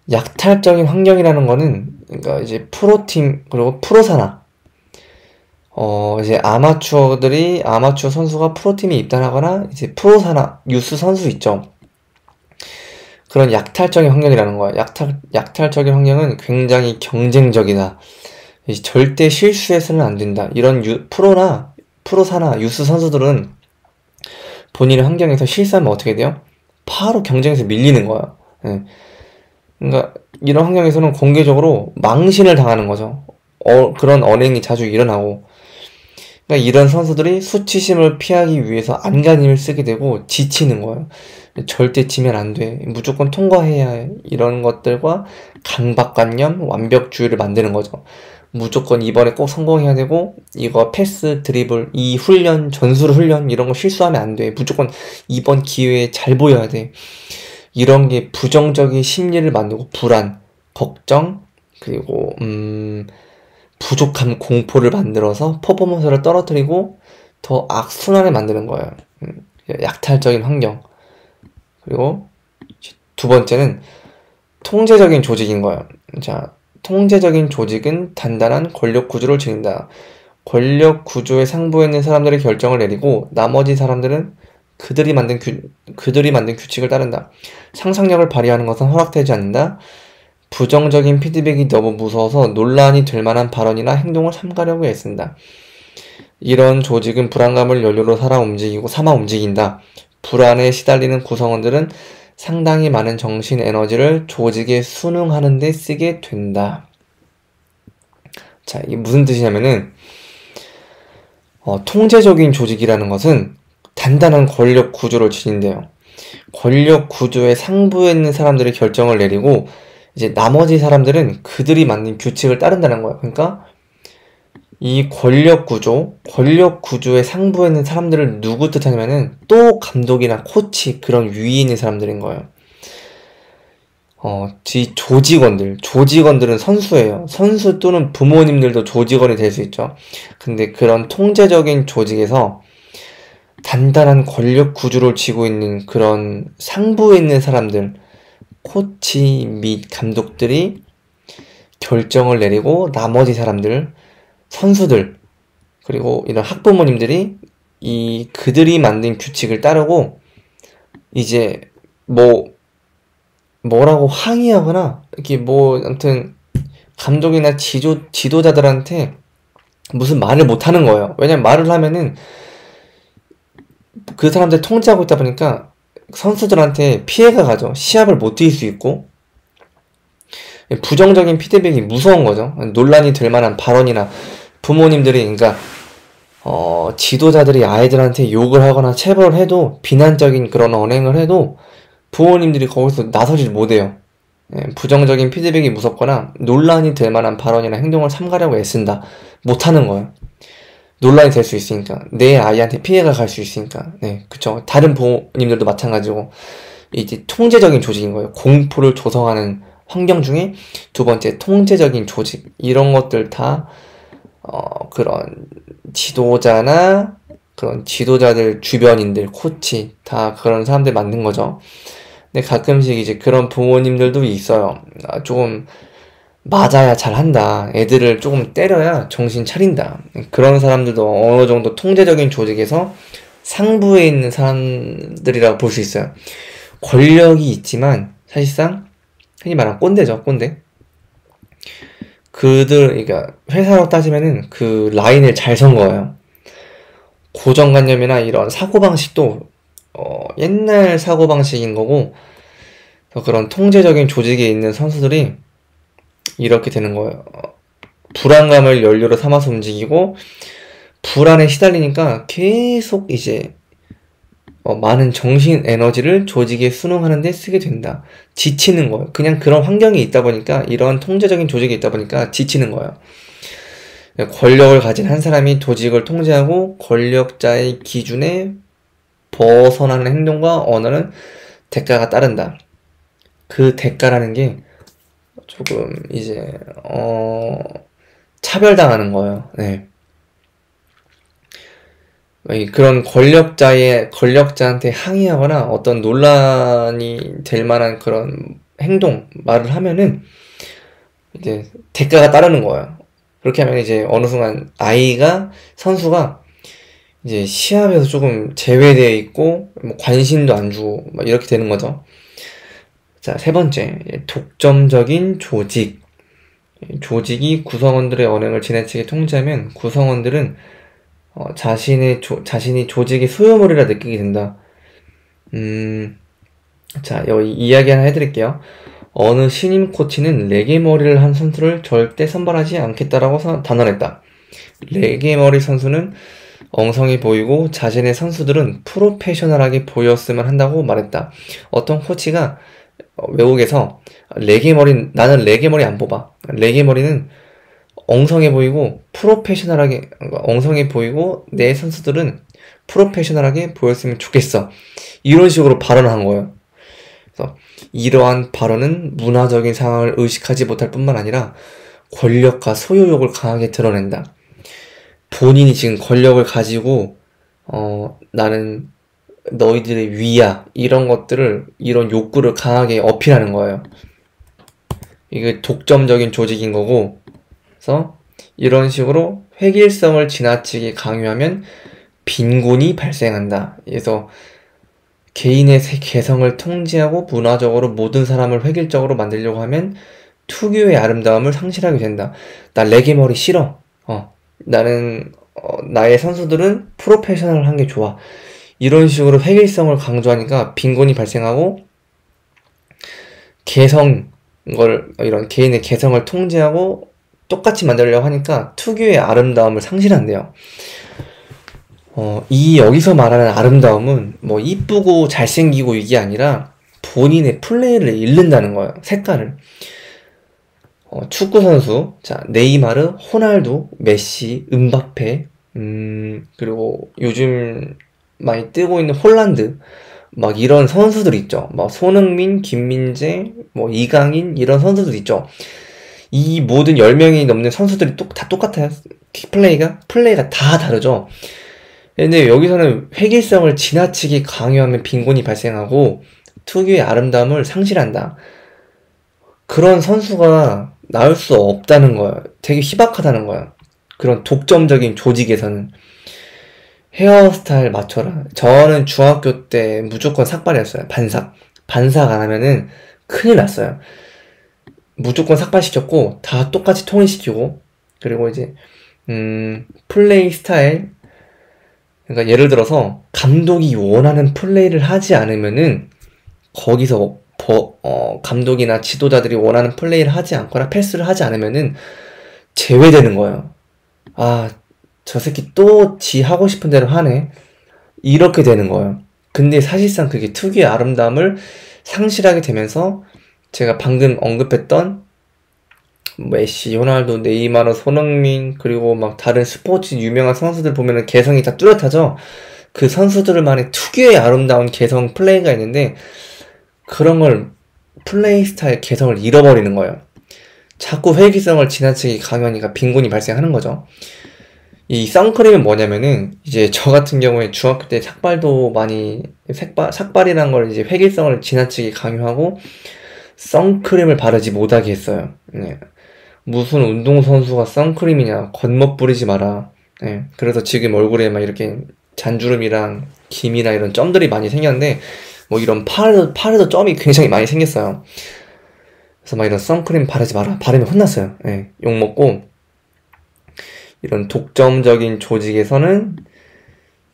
약탈적인 환경이라는 거는 그러니까 이제 프로팀 그리고 프로사나 이제 아마추어 선수가 프로팀에 입단하거나 이제 프로사나 유스 선수 있죠. 그런 약탈적인 환경이라는 거야. 약탈적인 환경은 굉장히 경쟁적이다. 이제 절대 실수해서는 안 된다. 이런 프로사나 유스 선수들은 본인의 환경에서 실수하면 어떻게 돼요? 바로 경쟁에서 밀리는 거야. 네. 그러니까 이런 환경에서는 공개적으로 망신을 당하는 거죠. 그런 언행이 자주 일어나고, 그러니까 이런 선수들이 수치심을 피하기 위해서 안간힘을 쓰게 되고 지치는 거예요. 절대 지면 안 돼. 무조건 통과해야 해. 이런 것들과 강박관념, 완벽주의를 만드는 거죠. 무조건 이번에 꼭 성공해야 되고, 이거 패스, 드리블, 이 훈련, 전술 훈련 이런 거 실수하면 안 돼. 무조건 이번 기회에 잘 보여야 돼. 이런 게 부정적인 심리를 만들고 불안, 걱정, 그리고 부족함, 공포를 만들어서 퍼포먼스를 떨어뜨리고 더 악순환을 만드는 거예요. 약탈적인 환경. 그리고 두 번째는 통제적인 조직인 거예요. 자, 통제적인 조직은 단단한 권력 구조를 지닌다. 권력 구조의 상부에 있는 사람들의 결정을 내리고 나머지 사람들은 그들이 만든 규칙을 따른다. 상상력을 발휘하는 것은 허락되지 않는다. 부정적인 피드백이 너무 무서워서 논란이 될 만한 발언이나 행동을 삼가려고 애쓴다. 이런 조직은 불안감을 연료로 삼아 움직인다. 불안에 시달리는 구성원들은 상당히 많은 정신 에너지를 조직에 순응하는 데 쓰게 된다. 자, 이게 무슨 뜻이냐면은 통제적인 조직이라는 것은 단단한 권력 구조를 지닌대요. 권력 구조의 상부에 있는 사람들이 결정을 내리고 이제 나머지 사람들은 그들이 만든 규칙을 따른다는 거예요. 그러니까 이 권력 구조의 상부에 있는 사람들을 누구 뜻하냐면은 또 감독이나 코치 그런 위에 있는 사람들인 거예요. 조직원들은 선수예요. 선수 또는 부모님들도 조직원이 될 수 있죠. 근데 그런 통제적인 조직에서 단단한 권력 구조를 쥐고 있는 그런 상부에 있는 사람들, 코치 및 감독들이 결정을 내리고 나머지 사람들, 선수들, 그리고 이런 학부모님들이 그들이 만든 규칙을 따르고 이제 뭐라고 항의하거나 이렇게 아무튼 감독이나 지도자들한테 무슨 말을 못 하는 거예요. 왜냐면 말을 하면은 그 사람들 통제하고 있다 보니까 선수들한테 피해가 가죠. 시합을 못 뛸 수 있고 부정적인 피드백이 무서운 거죠. 논란이 될 만한 발언이나 부모님들이 그러니까 지도자들이 아이들한테 욕을 하거나 체벌을 해도 비난적인 그런 언행을 해도 부모님들이 거기서 나서질 못해요. 부정적인 피드백이 무섭거나 논란이 될 만한 발언이나 행동을 삼가려고 애쓴다. 못하는 거예요. 논란이 될 수 있으니까. 내 아이한테 피해가 갈 수 있으니까. 네, 그쵸. 다른 부모님들도 마찬가지고. 이제 통제적인 조직인 거예요. 공포를 조성하는 환경 중에 두 번째, 통제적인 조직. 이런 것들 다, 그런 지도자나 그런 지도자들 주변인들, 코치, 다 그런 사람들 만든 거죠. 근데 가끔씩 이제 그런 부모님들도 있어요. 조금 맞아야 잘한다. 애들을 조금 때려야 정신 차린다. 그런 사람들도 어느 정도 통제적인 조직에서 상부에 있는 사람들이라고 볼 수 있어요. 권력이 있지만 사실상 흔히 말하는 꼰대죠, 꼰대. 그러니까 회사로 따지면은 그 라인을 잘 선 거예요. 고정관념이나 이런 사고방식도 옛날 사고방식인 거고, 그런 통제적인 조직에 있는 선수들이 이렇게 되는 거예요. 불안감을 연료로 삼아서 움직이고 불안에 시달리니까 계속 이제 많은 정신 에너지를 조직에 순응하는 데 쓰게 된다. 지치는 거예요. 그냥 그런 환경이 있다 보니까 이런 통제적인 조직이 있다 보니까 지치는 거예요. 권력을 가진 한 사람이 조직을 통제하고 권력자의 기준에 벗어나는 행동과 언어는 대가가 따른다. 그 대가라는 게 조금 이제 차별당하는 거예요. 네. 그런 권력자한테 항의하거나 어떤 논란이 될 만한 그런 행동, 말을 하면은 이제 대가가 따르는 거예요. 그렇게 하면 이제 어느 순간 선수가 이제 시합에서 조금 제외되어 있고 관심도 안 주고 막 이렇게 되는 거죠. 자, 세 번째, 독점적인 조직. 조직이 구성원들의 언행을 지나치게 통제하면 구성원들은 자신이 조직의 소유물이라 느끼게 된다. 자, 여기 이야기 하나 해드릴게요. 어느 신임 코치는 레게 머리를 한 선수를 절대 선발하지 않겠다라고 단언했다. 레게 머리 선수는 엉성해 보이고 자신의 선수들은 프로페셔널하게 보였으면 한다고 말했다. 어떤 코치가 외국에서 나는 레게 머리 안 뽑아. 레게 머리는 엉성해 보이고 엉성해 보이고 내 선수들은 프로페셔널하게 보였으면 좋겠어. 이런 식으로 발언한 거예요. 그래서 이러한 발언은 문화적인 상황을 의식하지 못할 뿐만 아니라 권력과 소유욕을 강하게 드러낸다. 본인이 지금 권력을 가지고 나는 너희들의 위야, 이런 욕구를 강하게 어필하는 거예요. 이게 독점적인 조직인 거고, 그래서 이런 식으로 획일성을 지나치게 강요하면 빈곤이 발생한다. 그래서 개인의 개성을 통제하고 문화적으로 모든 사람을 획일적으로 만들려고 하면 특유의 아름다움을 상실하게 된다. 나 레게 머리 싫어. 나는 나의 선수들은 프로페셔널한 게 좋아. 이런 식으로 획일성을 강조하니까 빈곤이 발생하고 이런 개인의 개성을 통제하고 똑같이 만들려고 하니까 특유의 아름다움을 상실한대요. 여기서 말하는 아름다움은 뭐 이쁘고 잘생기고 이게 아니라 본인의 플레이를 잃는다는 거예요. 색깔을. 축구 선수, 자, 네이마르, 호날두, 메시, 음바페, 그리고 요즘 많이 뜨고 있는 홀란드, 막 이런 선수들 있죠. 막 손흥민, 김민재, 뭐 이강인, 이런 선수들 있죠. 이 모든 10명이 넘는 선수들이 다 똑같아요. 플레이가 다 다르죠. 근데 여기서는 획일성을 지나치게 강요하면 빈곤이 발생하고 특유의 아름다움을 상실한다. 그런 선수가 나올 수 없다는 거예요. 되게 희박하다는 거예요. 그런 독점적인 조직에서는. 헤어스타일 맞춰라. 저는 중학교 때 무조건 삭발이었어요. 반삭 안 하면은 큰일 났어요. 무조건 삭발시켰고, 다 똑같이 통일시키고, 그리고 이제, 플레이 스타일. 그러니까 예를 들어서, 감독이 원하는 플레이를 하지 않으면은, 거기서, 감독이나 지도자들이 원하는 플레이를 하지 않거나 패스를 하지 않으면은, 제외되는 거예요. 아, 저 새끼 또 지 하고 싶은 대로 하네. 이렇게 되는 거예요. 근데 사실상 그게 특유의 아름다움을 상실하게 되면서 제가 방금 언급했던 메시, 호날두, 네이마르, 손흥민 그리고 막 다른 스포츠 유명한 선수들 보면은 개성이 다 뚜렷하죠. 그 선수들만의 특유의 아름다운 개성 플레이가 있는데 그런 걸 플레이 스타일 개성을 잃어버리는 거예요. 자꾸 회기성을 지나치게 강요하니까 빈곤이 발생하는 거죠. 이 선크림은 뭐냐면은 이제 저 같은 경우에 중학교 때 삭발도 많이 삭발이라는 걸 이제 회기성을 지나치게 강요하고 선크림을 바르지 못하게 했어요. 네. 무슨 운동선수가 선크림이냐, 겉멋 부리지 마라. 네. 그래서 지금 얼굴에 막 이렇게 잔주름이랑 김이나 이런 점들이 많이 생겼는데 뭐 이런 팔에도 점이 굉장히 많이 생겼어요. 그래서 막 이런 선크림 바르지 마라. 바르면 혼났어요. 네. 욕먹고 이런 독점적인 조직에서는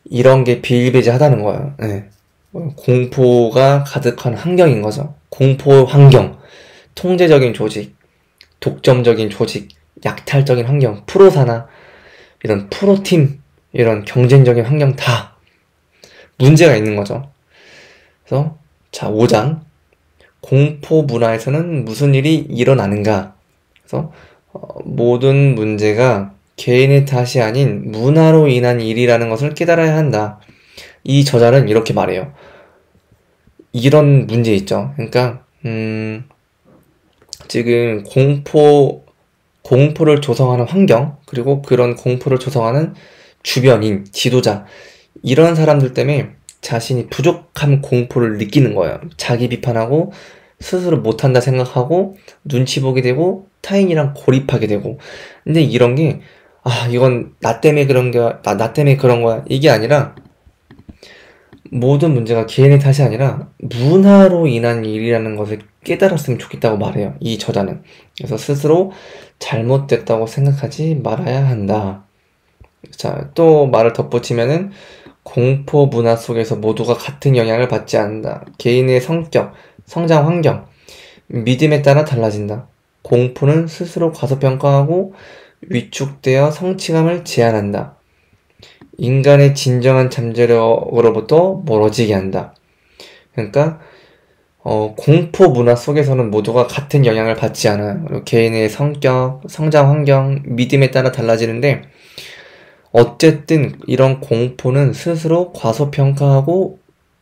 이런 게 비일비재하다는 거예요. 네. 공포가 가득한 환경인 거죠. 공포 환경, 통제적인 조직, 독점적인 조직, 약탈적인 환경, 프로사나 이런 프로팀, 이런 경쟁적인 환경 다 문제가 있는 거죠. 그래서 자, 5장 공포 문화에서는 무슨 일이 일어나는가? 그래서 모든 문제가 개인의 탓이 아닌 문화로 인한 일이라는 것을 깨달아야 한다. 이 저자는 이렇게 말해요. 이런 문제 있죠. 그러니까 지금 공포를 조성하는 환경, 그리고 그런 공포를 조성하는 주변인, 지도자, 이런 사람들 때문에 자신이 부족한 공포를 느끼는 거예요. 자기 비판하고 스스로 못한다 생각하고 눈치 보게 되고 타인이랑 고립하게 되고. 근데 이런 게 이건 나 때문에 그런 거야, 나 때문에 그런 거야, 이게 아니라 모든 문제가 개인의 탓이 아니라 문화로 인한 일이라는 것을 깨달았으면 좋겠다고 말해요, 이 저자는. 그래서 스스로 잘못됐다고 생각하지 말아야 한다. 자, 또 말을 덧붙이면은 공포 문화 속에서 모두가 같은 영향을 받지 않는다. 개인의 성격, 성장 환경, 믿음에 따라 달라진다. 공포는 스스로 과소평가하고 위축되어 성취감을 제한한다. 인간의 진정한 잠재력으로부터 멀어지게 한다. 그러니까 공포 문화 속에서는 모두가 같은 영향을 받지 않아요. 개인의 성격, 성장 환경, 믿음에 따라 달라지는데 어쨌든 이런 공포는 스스로 과소평가하고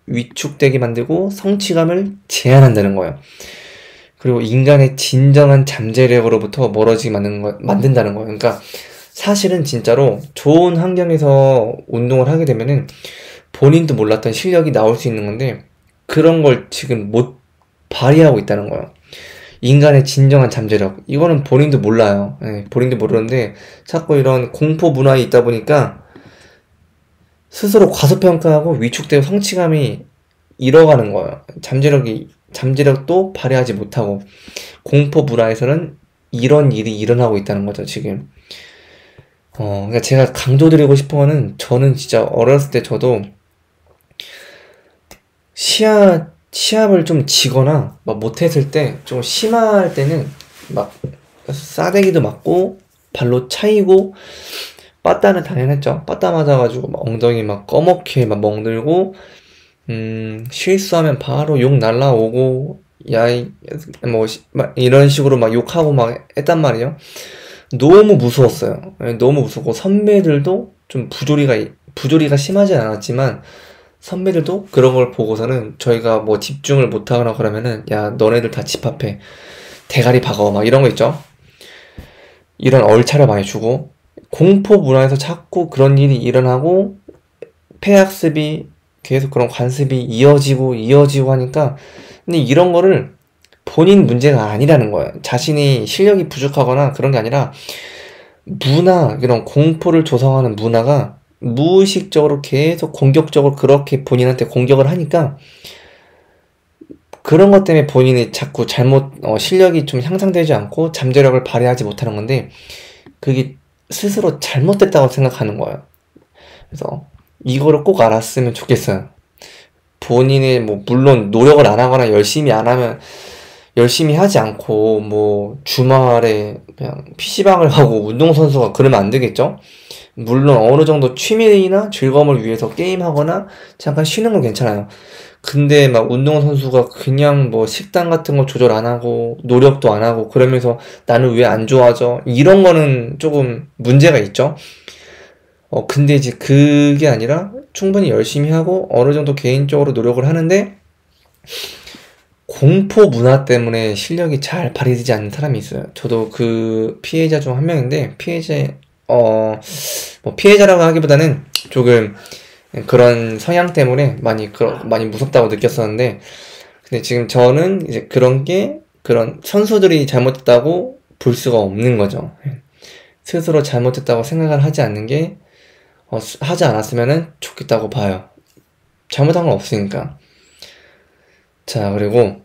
위축되게 만들고 성취감을 제한한다는 거예요. 그리고 인간의 진정한 잠재력으로부터 멀어지게 만든다는 거예요. 그러니까 사실은 진짜로 좋은 환경에서 운동을 하게 되면은 본인도 몰랐던 실력이 나올 수 있는 건데 그런 걸 지금 못 발휘하고 있다는 거예요. 인간의 진정한 잠재력, 이거는 본인도 몰라요. 본인도 모르는데 자꾸 이런 공포 문화에 있다 보니까 스스로 과소평가하고 위축되고 성취감이 잃어가는 거예요. 잠재력도 발휘하지 못하고 공포 문화에서는 이런 일이 일어나고 있다는 거죠, 지금. 그러니까 제가 강조드리고 싶은 거는, 저는 진짜 어렸을 때 저도 시합을 좀 지거나 막 못했을 때, 좀 심할 때는 막 싸대기도 맞고 발로 차이고, 빠따는 당연했죠. 빠따 맞아가지고 막 엉덩이 막 꺼멓게 막 멍들고, 실수하면 바로 욕 날라오고, 이런 식으로 막 욕하고 막 했단 말이에요. 너무 무서웠어요. 너무 무섭고, 선배들도 좀 부조리가 심하지 않았지만, 선배들도 그런 걸 보고서는 저희가 뭐 집중을 못하거나 그러면은, 야, 너네들 다 집합해. 대가리 박아. 막 이런 거 있죠? 이런 얼차려 많이 주고, 공포 문화에서 자꾸 그런 일이 일어나고, 폐학습이, 계속 그런 관습이 이어지고 하니까, 근데 이런 거를 본인 문제가 아니라는 거예요. 자신이 실력이 부족하거나 그런 게 아니라 이런 공포를 조성하는 문화가 무의식적으로 계속 공격적으로 그렇게 본인한테 공격을 하니까 그런 것 때문에 본인이 자꾸 실력이 좀 향상되지 않고 잠재력을 발휘하지 못하는 건데 그게 스스로 잘못됐다고 생각하는 거예요. 그래서 이거를 꼭 알았으면 좋겠어요. 본인의 물론 노력을 안 하거나 열심히 하지 않고 주말에 그냥 PC방을 가고 운동선수가 그러면 안 되겠죠? 물론 어느 정도 취미나 즐거움을 위해서 게임하거나 잠깐 쉬는 건 괜찮아요. 근데 운동선수가 그냥 식단 같은 거 조절 안 하고 노력도 안 하고 그러면서 나는 왜 안 좋아져? 이런 거는 조금 문제가 있죠. 근데 이제 그게 아니라 충분히 열심히 하고 어느 정도 개인적으로 노력을 하는데 공포 문화 때문에 실력이 잘 발휘되지 않는 사람이 있어요. 저도 그 피해자 중 한 명인데 피해자라고 하기보다는 조금 그런 성향 때문에 많이 무섭다고 느꼈었는데 근데 지금 저는 이제 그런 선수들이 잘못했다고 볼 수가 없는 거죠. 스스로 잘못했다고 생각을 하지 않는 게 하지 않았으면 좋겠다고 봐요. 잘못한 건 없으니까. 자, 그리고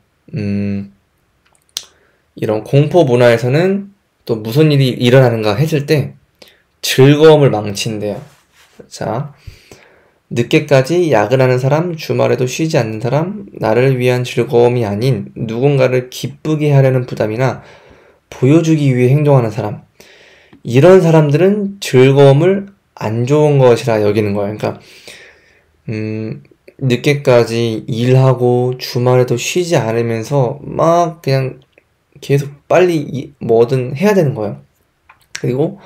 이런 공포 문화에서는 또 무슨 일이 일어나는가 했을 때 즐거움을 망친대요. 자, 늦게까지 야근하는 사람, 주말에도 쉬지 않는 사람, 나를 위한 즐거움이 아닌 누군가를 기쁘게 하려는 부담이나 보여주기 위해 행동하는 사람, 이런 사람들은 즐거움을 안 좋은 것이라 여기는 거예요. 그러니까 늦게까지 일하고 주말에도 쉬지 않으면서 막 그냥 계속 빨리 뭐든 해야 되는 거예요. 그리고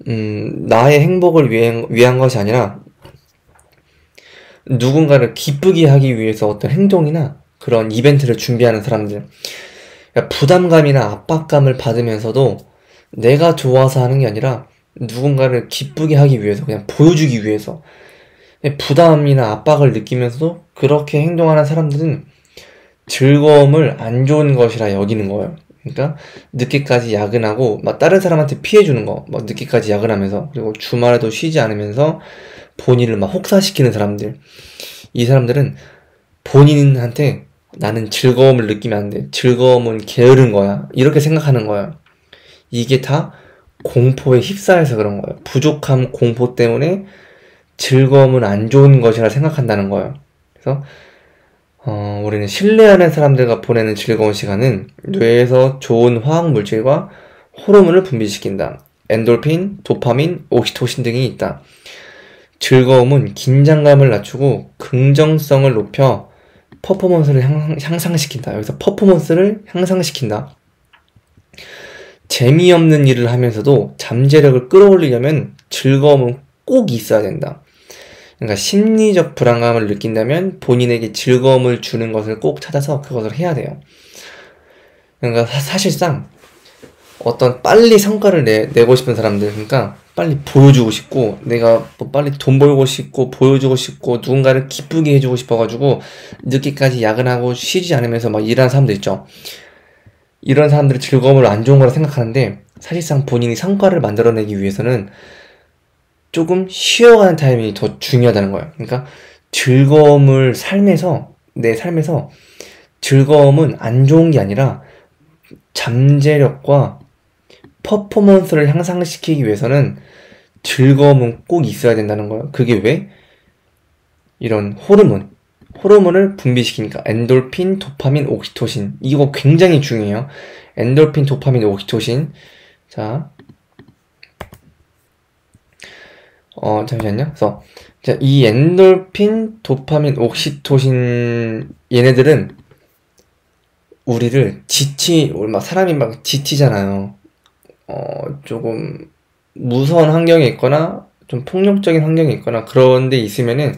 나의 행복을 위한 것이 아니라 누군가를 기쁘게 하기 위해서 어떤 행동이나 그런 이벤트를 준비하는 사람들, 그러니까 부담감이나 압박감을 받으면서도 내가 좋아서 하는 게 아니라 누군가를 기쁘게 하기 위해서, 그냥 보여주기 위해서 부담이나 압박을 느끼면서도 그렇게 행동하는 사람들은 즐거움을 안 좋은 것이라 여기는 거예요. 그러니까 늦게까지 야근하고 막 다른 사람한테 피해주는 거, 막 늦게까지 야근하면서, 그리고 주말에도 쉬지 않으면서 본인을 막 혹사시키는 사람들, 이 사람들은 본인한테 나는 즐거움을 느끼면 안 돼, 즐거움은 게으른 거야, 이렇게 생각하는 거예요. 이게 다 공포에 휩싸여서 그런 거예요. 부족함 공포 때문에 즐거움은 안 좋은 것이라 생각한다는 거예요. 그래서 우리는 신뢰하는 사람들과 보내는 즐거운 시간은 뇌에서 좋은 화학 물질과 호르몬을 분비시킨다. 엔돌핀, 도파민, 옥시토신 등이 있다. 즐거움은 긴장감을 낮추고 긍정성을 높여 퍼포먼스를 향상시킨다. 여기서 퍼포먼스를 향상시킨다. 재미없는 일을 하면서도 잠재력을 끌어올리려면 즐거움은 꼭 있어야 된다. 그러니까 심리적 불안감을 느낀다면 본인에게 즐거움을 주는 것을 꼭 찾아서 그것을 해야 돼요. 그러니까 사실상 어떤 빨리 성과를 내고 싶은 사람들, 그러니까 빨리 보여주고 싶고, 내가 빨리 돈 벌고 싶고 보여주고 싶고 누군가를 기쁘게 해주고 싶어가지고 늦게까지 야근하고 쉬지 않으면서 막 일하는 사람들 있죠. 이런 사람들이 즐거움을 안 좋은 거라 생각하는데 사실상 본인이 성과를 만들어내기 위해서는 조금 쉬어가는 타이밍이 더 중요하다는 거예요. 그러니까 내 삶에서 즐거움은 안 좋은 게 아니라 잠재력과 퍼포먼스를 향상시키기 위해서는 즐거움은 꼭 있어야 된다는 거예요. 그게 왜? 이런 호르몬을 분비시키니까. 엔돌핀, 도파민, 옥시토신, 이거 굉장히 중요해요. 엔돌핀, 도파민, 옥시토신. 자, 잠시만요. 그래서 이 엔돌핀, 도파민, 옥시토신, 얘네들은 우리를 사람이 막 지치잖아요. 조금 무서운 환경에 있거나 좀 폭력적인 환경에 있거나 그런 데 있으면은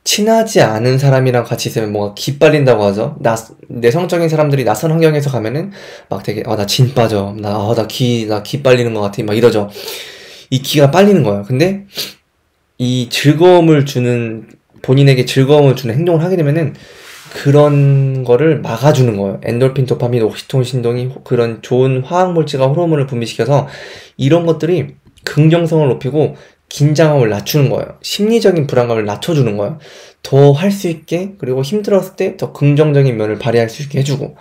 친하지 않은 사람이랑 같이 있으면 뭔가 기빨린다고 하죠. 내성적인 사람들이 낯선 환경에서 가면은 막 되게 나 진 빠져, 나 기 빨리는 것 같아, 막 이러죠. 이 기가 빨리는 거예요. 근데 이 본인에게 즐거움을 주는 행동을 하게 되면은 그런 거를 막아주는 거예요. 엔돌핀, 도파민, 옥시토신 등이 그런 좋은 화학물질과 호르몬을 분비시켜서 이런 것들이 긍정성을 높이고 긴장감을 낮추는 거예요. 심리적인 불안감을 낮춰주는 거예요. 더 할 수 있게, 그리고 힘들었을 때 더 긍정적인 면을 발휘할 수 있게 해주고.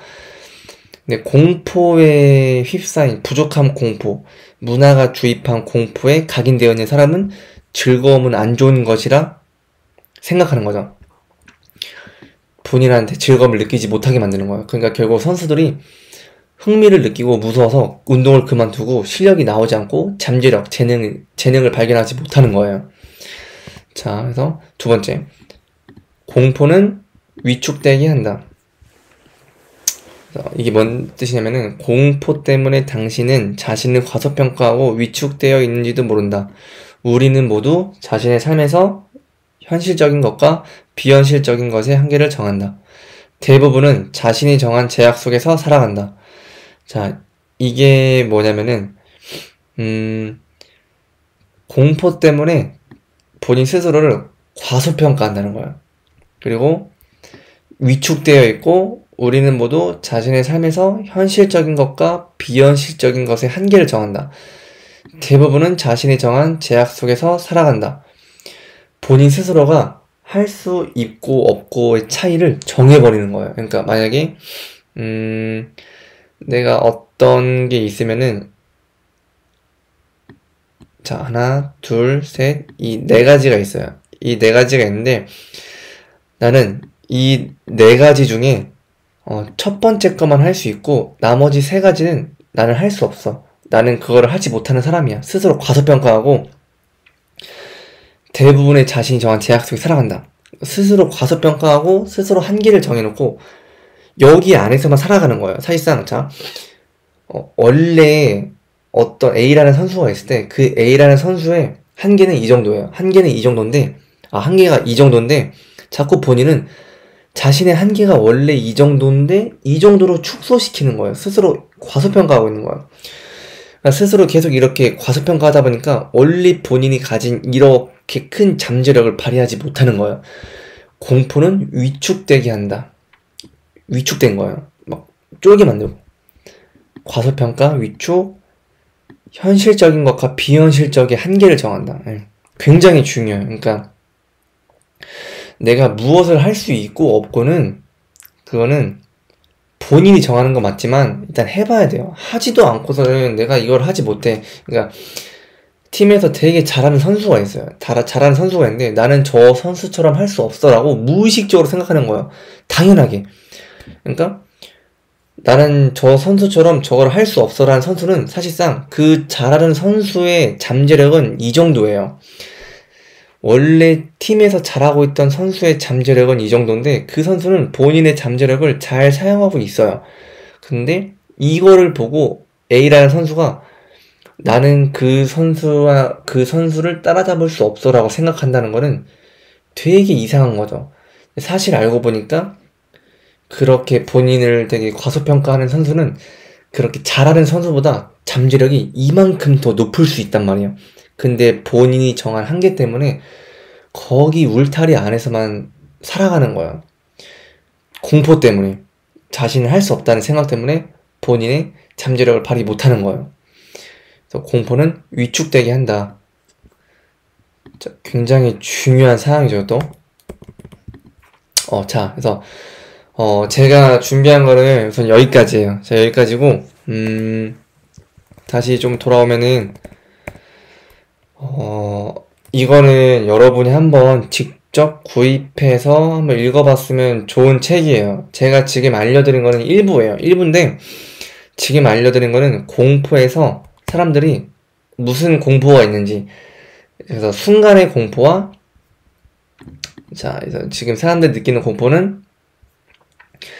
근데 공포에 휩싸인 부족함 공포, 문화가 주입한 공포에 각인되어 있는 사람은 즐거움은 안 좋은 것이라 생각하는 거죠. 본인한테 즐거움을 느끼지 못하게 만드는 거예요. 그러니까 결국 선수들이 흥미를 느끼고 무서워서 운동을 그만두고 실력이 나오지 않고 잠재력, 재능을 발견하지 못하는 거예요. 자, 그래서 두 번째. 공포는 위축되게 한다. 이게 뭔 뜻이냐면은, 공포 때문에 당신은 자신을 과소평가하고 위축되어 있는지도 모른다. 우리는 모두 자신의 삶에서 현실적인 것과 비현실적인 것의 한계를 정한다. 대부분은 자신이 정한 제약 속에서 살아간다. 자, 이게 뭐냐면은, 공포 때문에 본인 스스로를 과소평가한다는 거예요. 그리고 위축되어 있고, 우리는 모두 자신의 삶에서 현실적인 것과 비현실적인 것의 한계를 정한다. 대부분은 자신이 정한 제약 속에서 살아간다. 본인 스스로가 할 수 있고 없고의 차이를 정해버리는 거예요. 그러니까 만약에 내가 어떤 게 있으면은, 자, 하나, 둘, 셋, 이 네 가지가 있어요. 이 네 가지가 있는데, 나는 이 네 가지 중에 첫 번째 것만 할 수 있고 나머지 세 가지는 나는 할 수 없어. 나는 그거를 하지 못하는 사람이야. 스스로 과소평가하고 대부분의 자신이 정한 제약 속에 살아간다. 스스로 과소평가하고 스스로 한계를 정해놓고 여기 안에서만 살아가는 거예요. 사실상. 자, 원래 어떤 A라는 선수가 있을 때 그 A라는 선수의 한계는 이 정도예요. 한계는 이 정도인데, 한계가 이 정도인데 자꾸 본인은 자신의 한계가 원래 이 정도인데 이 정도로 축소시키는 거예요. 스스로 과소평가하고 있는 거예요. 그러니까 스스로 계속 이렇게 과소평가하다 보니까 원래 본인이 가진 이렇게 큰 잠재력을 발휘하지 못하는 거예요. 공포는 위축되게 한다. 위축된 거예요. 막 쫄게 만들고. 과소평가, 위축, 현실적인 것과 비현실적인 한계를 정한다. 굉장히 중요해요. 그러니까 내가 무엇을 할 수 있고 없고는 그거는 본인이 정하는 거 맞지만 일단 해봐야 돼요. 하지도 않고서는 내가 이걸 하지 못해. 그러니까 팀에서 되게 잘하는 선수가 있어요. 잘하는 선수가 있는데 나는 저 선수처럼 할 수 없어 라고 무의식적으로 생각하는 거예요. 당연하게. 그러니까 나는 저 선수처럼 저걸 할 수 없어 라는 선수는 사실상 그 잘하는 선수의 잠재력은 이 정도예요. 원래 팀에서 잘하고 있던 선수의 잠재력은 이 정도인데 그 선수는 본인의 잠재력을 잘 사용하고 있어요. 근데 이거를 보고 A라는 선수가 나는 그 선수를 따라잡을 수 없어 라고 생각한다는 거는 되게 이상한 거죠. 사실 알고 보니까 그렇게 본인을 되게 과소평가하는 선수는 그렇게 잘하는 선수보다 잠재력이 이만큼 더 높을 수 있단 말이에요. 근데 본인이 정한 한계 때문에 거기 울타리 안에서만 살아가는 거예요. 공포 때문에, 자신은 할 수 없다는 생각 때문에 본인의 잠재력을 발휘 못하는 거예요. 그래서 공포는 위축되게 한다. 자, 굉장히 중요한 사항이죠, 또. 자, 그래서 제가 준비한 거는 우선 여기까지예요. 자, 여기까지고, 다시 좀 돌아오면은, 이거는 여러분이 한번 직접 구입해서 한번 읽어봤으면 좋은 책이에요. 제가 지금 알려드린 거는 일부예요. 일부인데, 지금 알려드린 거는 공포에서 사람들이 무슨 공포가 있는지, 그래서 순간의 공포와, 자, 그래서 지금 사람들이 느끼는 공포는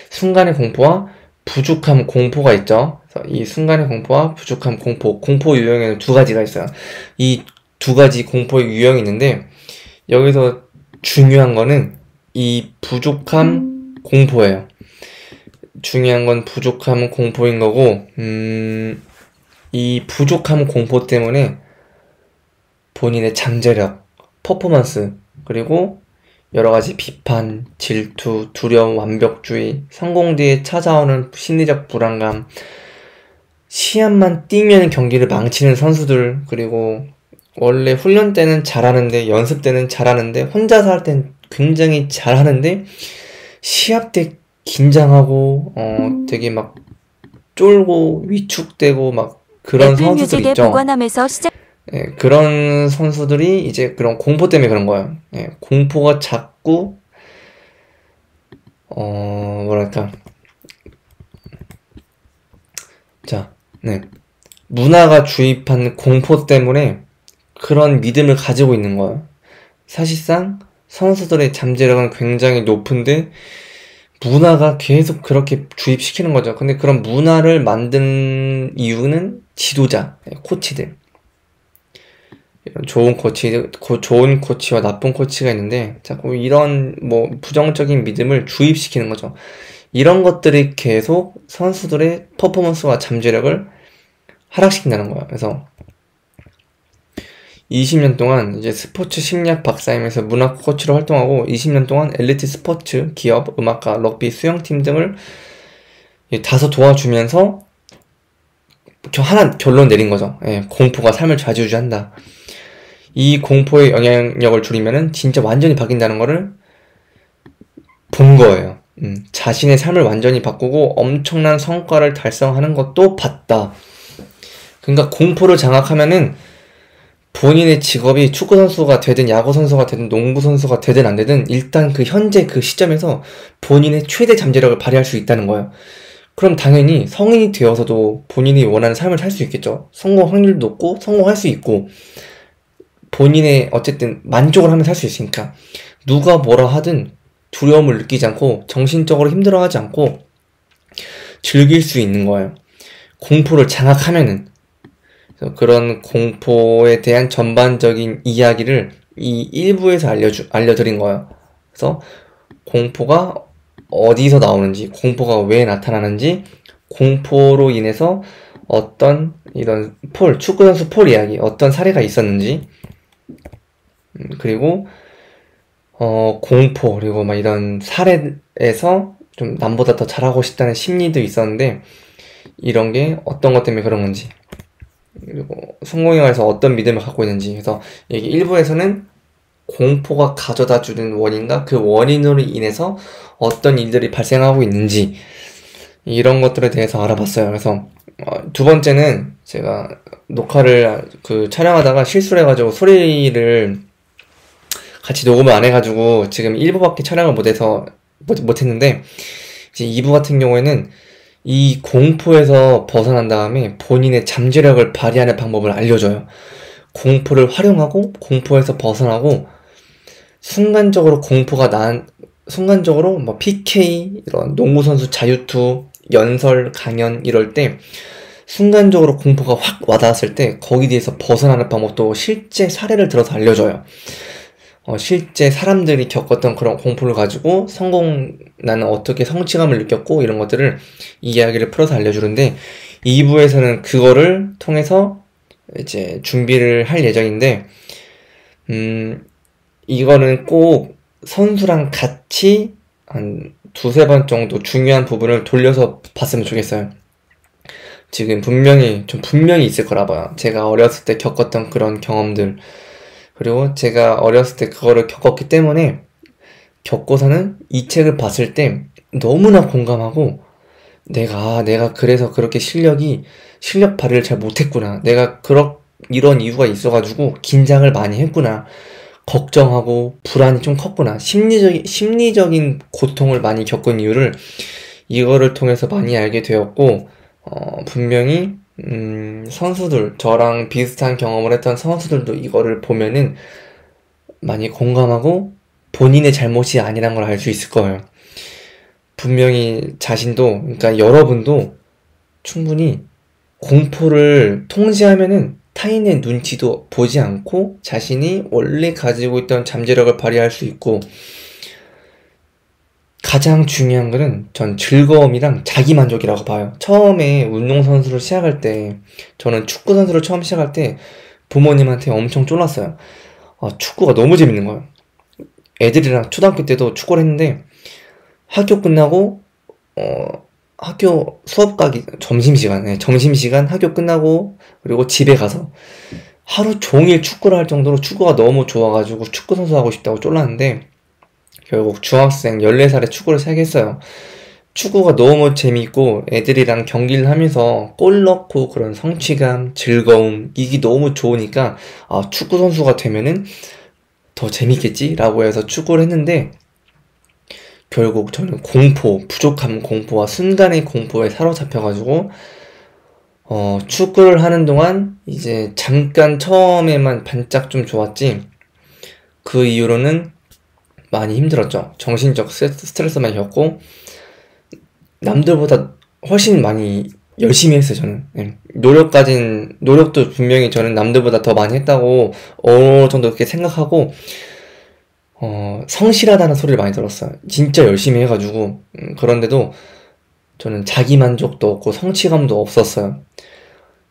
순간의 공포와 부족함 공포가 있죠. 그래서 이 순간의 공포와 부족함 공포 유형에는 두 가지가 있어요. 이 두 가지 공포의 유형이 있는데 여기서 중요한 거는 이 부족함 공포예요. 중요한 건 부족함 공포인 거고, 이 부족함 공포 때문에 본인의 잠재력, 퍼포먼스, 그리고 여러가지 비판, 질투, 두려움, 완벽주의, 성공 뒤에 찾아오는 심리적 불안감, 시합만 뛰면 경기를 망치는 선수들, 그리고 원래 훈련 때는 잘하는데, 연습 때는 잘하는데, 혼자서 할 땐 굉장히 잘하는데, 시합 때 긴장하고, 되게 막 쫄고 위축되고 막 그런 애플 선수들 뮤직의 있죠. 보관함에서 시작. 예, 그런 선수들이 이제 그런 공포 때문에 그런 거예요. 예, 공포가 자꾸, 뭐랄까. 자, 네. 문화가 주입한 공포 때문에 그런 믿음을 가지고 있는 거예요. 사실상 선수들의 잠재력은 굉장히 높은데 문화가 계속 그렇게 주입시키는 거죠. 근데 그런 문화를 만든 이유는 지도자, 코치들. 좋은 코치와 나쁜 코치가 있는데 자꾸 이런 뭐 부정적인 믿음을 주입시키는 거죠. 이런 것들이 계속 선수들의 퍼포먼스와 잠재력을 하락시킨다는 거예요. 그래서 20년 동안 이제 스포츠 심리학 박사이면서 문화 코치로 활동하고 20년 동안 엘리트 스포츠, 기업, 음악가, 럭비, 수영팀 등을 다소 도와주면서 하나 결론 내린 거죠. 예, 공포가 삶을 좌지우지한다. 이 공포의 영향력을 줄이면은 진짜 완전히 바뀐다는 거를 본 거예요. 자신의 삶을 완전히 바꾸고 엄청난 성과를 달성하는 것도 봤다. 그러니까 공포를 장악하면은 본인의 직업이 축구선수가 되든 야구선수가 되든 농구선수가 되든 안 되든 일단 그 현재 그 시점에서 본인의 최대 잠재력을 발휘할 수 있다는 거예요. 그럼 당연히 성인이 되어서도 본인이 원하는 삶을 살 수 있겠죠. 성공 확률도 높고 성공할 수 있고 본인의 어쨌든 만족을 하면 살 수 있으니까 누가 뭐라 하든 두려움을 느끼지 않고 정신적으로 힘들어하지 않고 즐길 수 있는 거예요. 공포를 장악하면은. 그래서 그런 공포에 대한 전반적인 이야기를 이 1부에서 알려드린 거예요. 그래서 공포가 어디서 나오는지, 공포가 왜 나타나는지, 공포로 인해서 어떤 이런 축구선수 폴 이야기, 어떤 사례가 있었는지, 그리고 공포, 그리고 막 이런 사례에서 좀 남보다 더 잘하고 싶다는 심리도 있었는데, 이런 게 어떤 것 때문에 그런 건지, 그리고 성공에 관해서 어떤 믿음을 갖고 있는지. 그래서 여기 1부에서는 공포가 가져다 주는 원인과 그 원인으로 인해서 어떤 일들이 발생하고 있는지, 이런 것들에 대해서 알아봤어요. 그래서 두 번째는 제가 녹화를 촬영하다가 실수를 해가지고 소리를 같이 녹음을 안 해가지고 지금 1부밖에 촬영을 못했는데 이제 2부 같은 경우에는 이 공포에서 벗어난 다음에 본인의 잠재력을 발휘하는 방법을 알려줘요. 공포를 활용하고 공포에서 벗어나고 순간적으로 순간적으로 뭐 PK, 이런 농구선수 자유투, 연설, 강연 이럴 때 순간적으로 공포가 확 와닿았을 때 거기에 대해서 벗어나는 방법도 실제 사례를 들어서 알려줘요. 실제 사람들이 겪었던 그런 공포를 가지고 나는 어떻게 성취감을 느꼈고 이런 것들을 이야기를 풀어서 알려주는데 2부에서는 그거를 통해서 이제 준비를 할 예정인데 이거는 꼭 선수랑 같이 한 두세 번 정도 중요한 부분을 돌려서 봤으면 좋겠어요. 지금 분명히 있을 거라 봐요. 제가 어렸을 때 겪었던 그런 경험들, 그리고 제가 어렸을 때 그거를 겪었기 때문에 겪고서는 이 책을 봤을 때 너무나 공감하고 내가 그래서 그렇게 실력 발휘를 잘 못했구나. 내가 이런 이유가 있어가지고 긴장을 많이 했구나. 걱정하고 불안이 좀 컸구나. 심리적인 고통을 많이 겪은 이유를 이거를 통해서 많이 알게 되었고, 분명히 저랑 비슷한 경험을 했던 선수들도 이거를 보면은 많이 공감하고 본인의 잘못이 아니란 걸 알 수 있을 거예요. 분명히 그러니까 여러분도 충분히 공포를 통제하면은 타인의 눈치도 보지 않고 자신이 원래 가지고 있던 잠재력을 발휘할 수 있고, 가장 중요한 거는 전 즐거움이랑 자기만족이라고 봐요. 처음에 운동선수를 시작할 때, 저는 축구선수를 처음 시작할 때 부모님한테 엄청 쫄랐어요. 축구가 너무 재밌는 거예요. 애들이랑 초등학교 때도 축구를 했는데 학교 끝나고 학교 수업 가기 점심시간 학교 끝나고 그리고 집에 가서 하루 종일 축구를 할 정도로 축구가 너무 좋아가지고 축구 선수 하고 싶다고 쫄랐는데 결국 중학생 14살에 축구를 시작했어요. 축구가 너무 재밌고 애들이랑 경기를 하면서 골 넣고 그런 성취감, 즐거움 이게 너무 좋으니까 아, 축구 선수가 되면은 더 재밌겠지라고 해서 축구를 했는데 결국 저는 부족함 공포와 순간의 공포에 사로잡혀가지고 축구를 하는 동안 이제 잠깐 처음에만 반짝 좀 좋았지 그 이후로는 많이 힘들었죠. 정신적 스트레스 많이 겪고 남들보다 훨씬 많이 열심히 했어요, 저는. 예. 노력도 분명히 저는 남들보다 더 많이 했다고 어느 정도 그렇게 생각하고, 성실하다는 소리를 많이 들었어요. 진짜 열심히 해가지고, 그런데도 저는 자기만족도 없고 성취감도 없었어요.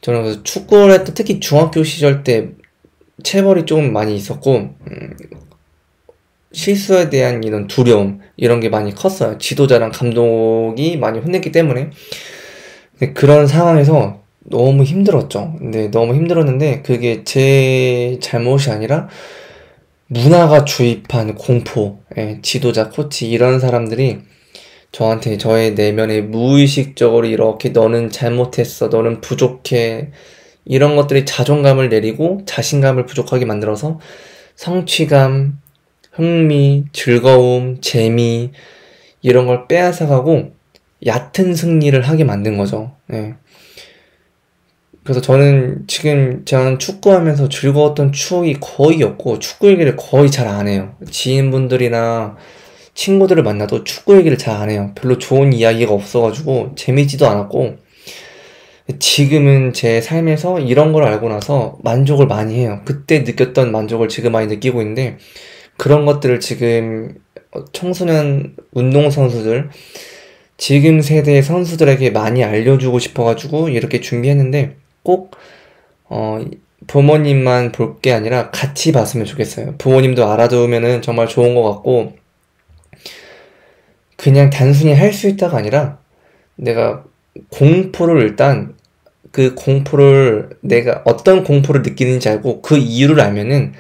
저는 그래서 축구를 할 때 특히 중학교 시절 때 체벌이 좀 많이 있었고, 실수에 대한 이런 두려움 이런 게 많이 컸어요. 지도자랑 감독이 많이 혼냈기 때문에. 근데 그런 상황에서 너무 힘들었죠. 근데 너무 힘들었는데 그게 제 잘못이 아니라 문화가 주입한 공포, 지도자, 코치 이런 사람들이 저한테 저의 내면에 무의식적으로 이렇게 너는 잘못했어, 너는 부족해 이런 것들이 자존감을 내리고 자신감을 부족하게 만들어서 성취감, 흥미, 즐거움, 재미 이런 걸 빼앗아가고 얕은 승리를 하게 만든 거죠. 예. 그래서 저는 축구하면서 즐거웠던 추억이 거의 없고 축구 얘기를 거의 잘 안 해요. 지인분들이나 친구들을 만나도 축구 얘기를 잘 안 해요. 별로 좋은 이야기가 없어가지고 재미지도 않았고 지금은 제 삶에서 이런 걸 알고 나서 만족을 많이 해요. 그때 느꼈던 만족을 지금 많이 느끼고 있는데 그런 것들을 지금 청소년 운동선수들 지금 세대의 선수들에게 많이 알려주고 싶어가지고 이렇게 준비했는데 꼭 부모님만 볼 게 아니라 같이 봤으면 좋겠어요. 부모님도 알아두면은 정말 좋은 것 같고 그냥 단순히 할 수 있다가 아니라 내가 공포를 일단 그 공포를 내가 어떤 공포를 느끼는지 알고 그 이유를 알면은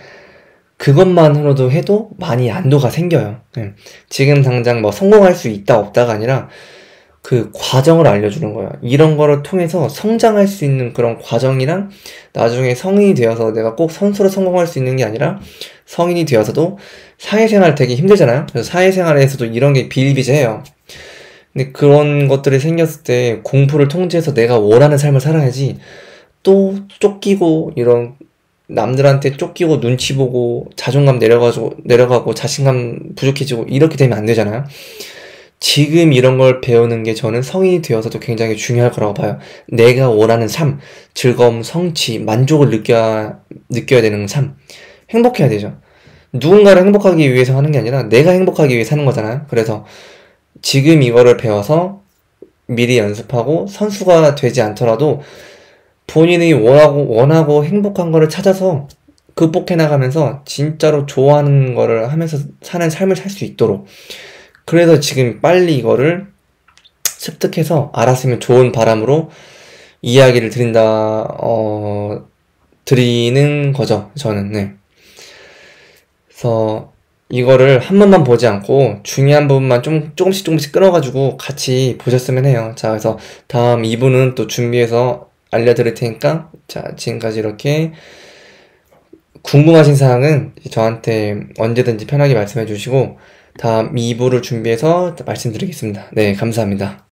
그것만으로도 해도 많이 안도가 생겨요. 지금 당장 뭐 성공할 수 있다 없다가 아니라 그 과정을 알려주는 거야. 이런 거를 통해서 성장할 수 있는 그런 과정이랑 나중에 성인이 되어서 내가 꼭 선수로 성공할 수 있는 게 아니라 성인이 되어서도 사회생활 되게 힘들잖아요. 그래서 사회생활에서도 이런 게 비일비재해요. 근데 그런 것들이 생겼을 때 공포를 통제해서 내가 원하는 삶을 살아야지 또 쫓기고 이런 남들한테 쫓기고 눈치 보고 자존감 내려가고 자신감 부족해지고 이렇게 되면 안 되잖아요. 지금 이런 걸 배우는 게 저는 성인이 되어서도 굉장히 중요할 거라고 봐요. 내가 원하는 삶, 즐거움, 성취, 만족을 느껴야 되는 삶. 행복해야 되죠. 누군가를 행복하기 위해서 하는 게 아니라 내가 행복하기 위해 사는 거잖아요. 그래서 지금 이거를 배워서 미리 연습하고 선수가 되지 않더라도 본인이 원하고 행복한 거를 찾아서 극복해 나가면서 진짜로 좋아하는 거를 하면서 사는 삶을 살 수 있도록 그래서 지금 빨리 이거를 습득해서 알았으면 좋은 바람으로 이야기를 드리는 거죠. 저는. 네. 그래서 이거를 한 번만 보지 않고 중요한 부분만 조금씩 끊어가지고 같이 보셨으면 해요. 자, 그래서 다음 2부는 또 준비해서 알려드릴 테니까 자, 지금까지 이렇게 궁금하신 사항은 저한테 언제든지 편하게 말씀해 주시고 다음 2부를 준비해서 말씀드리겠습니다. 네, 감사합니다.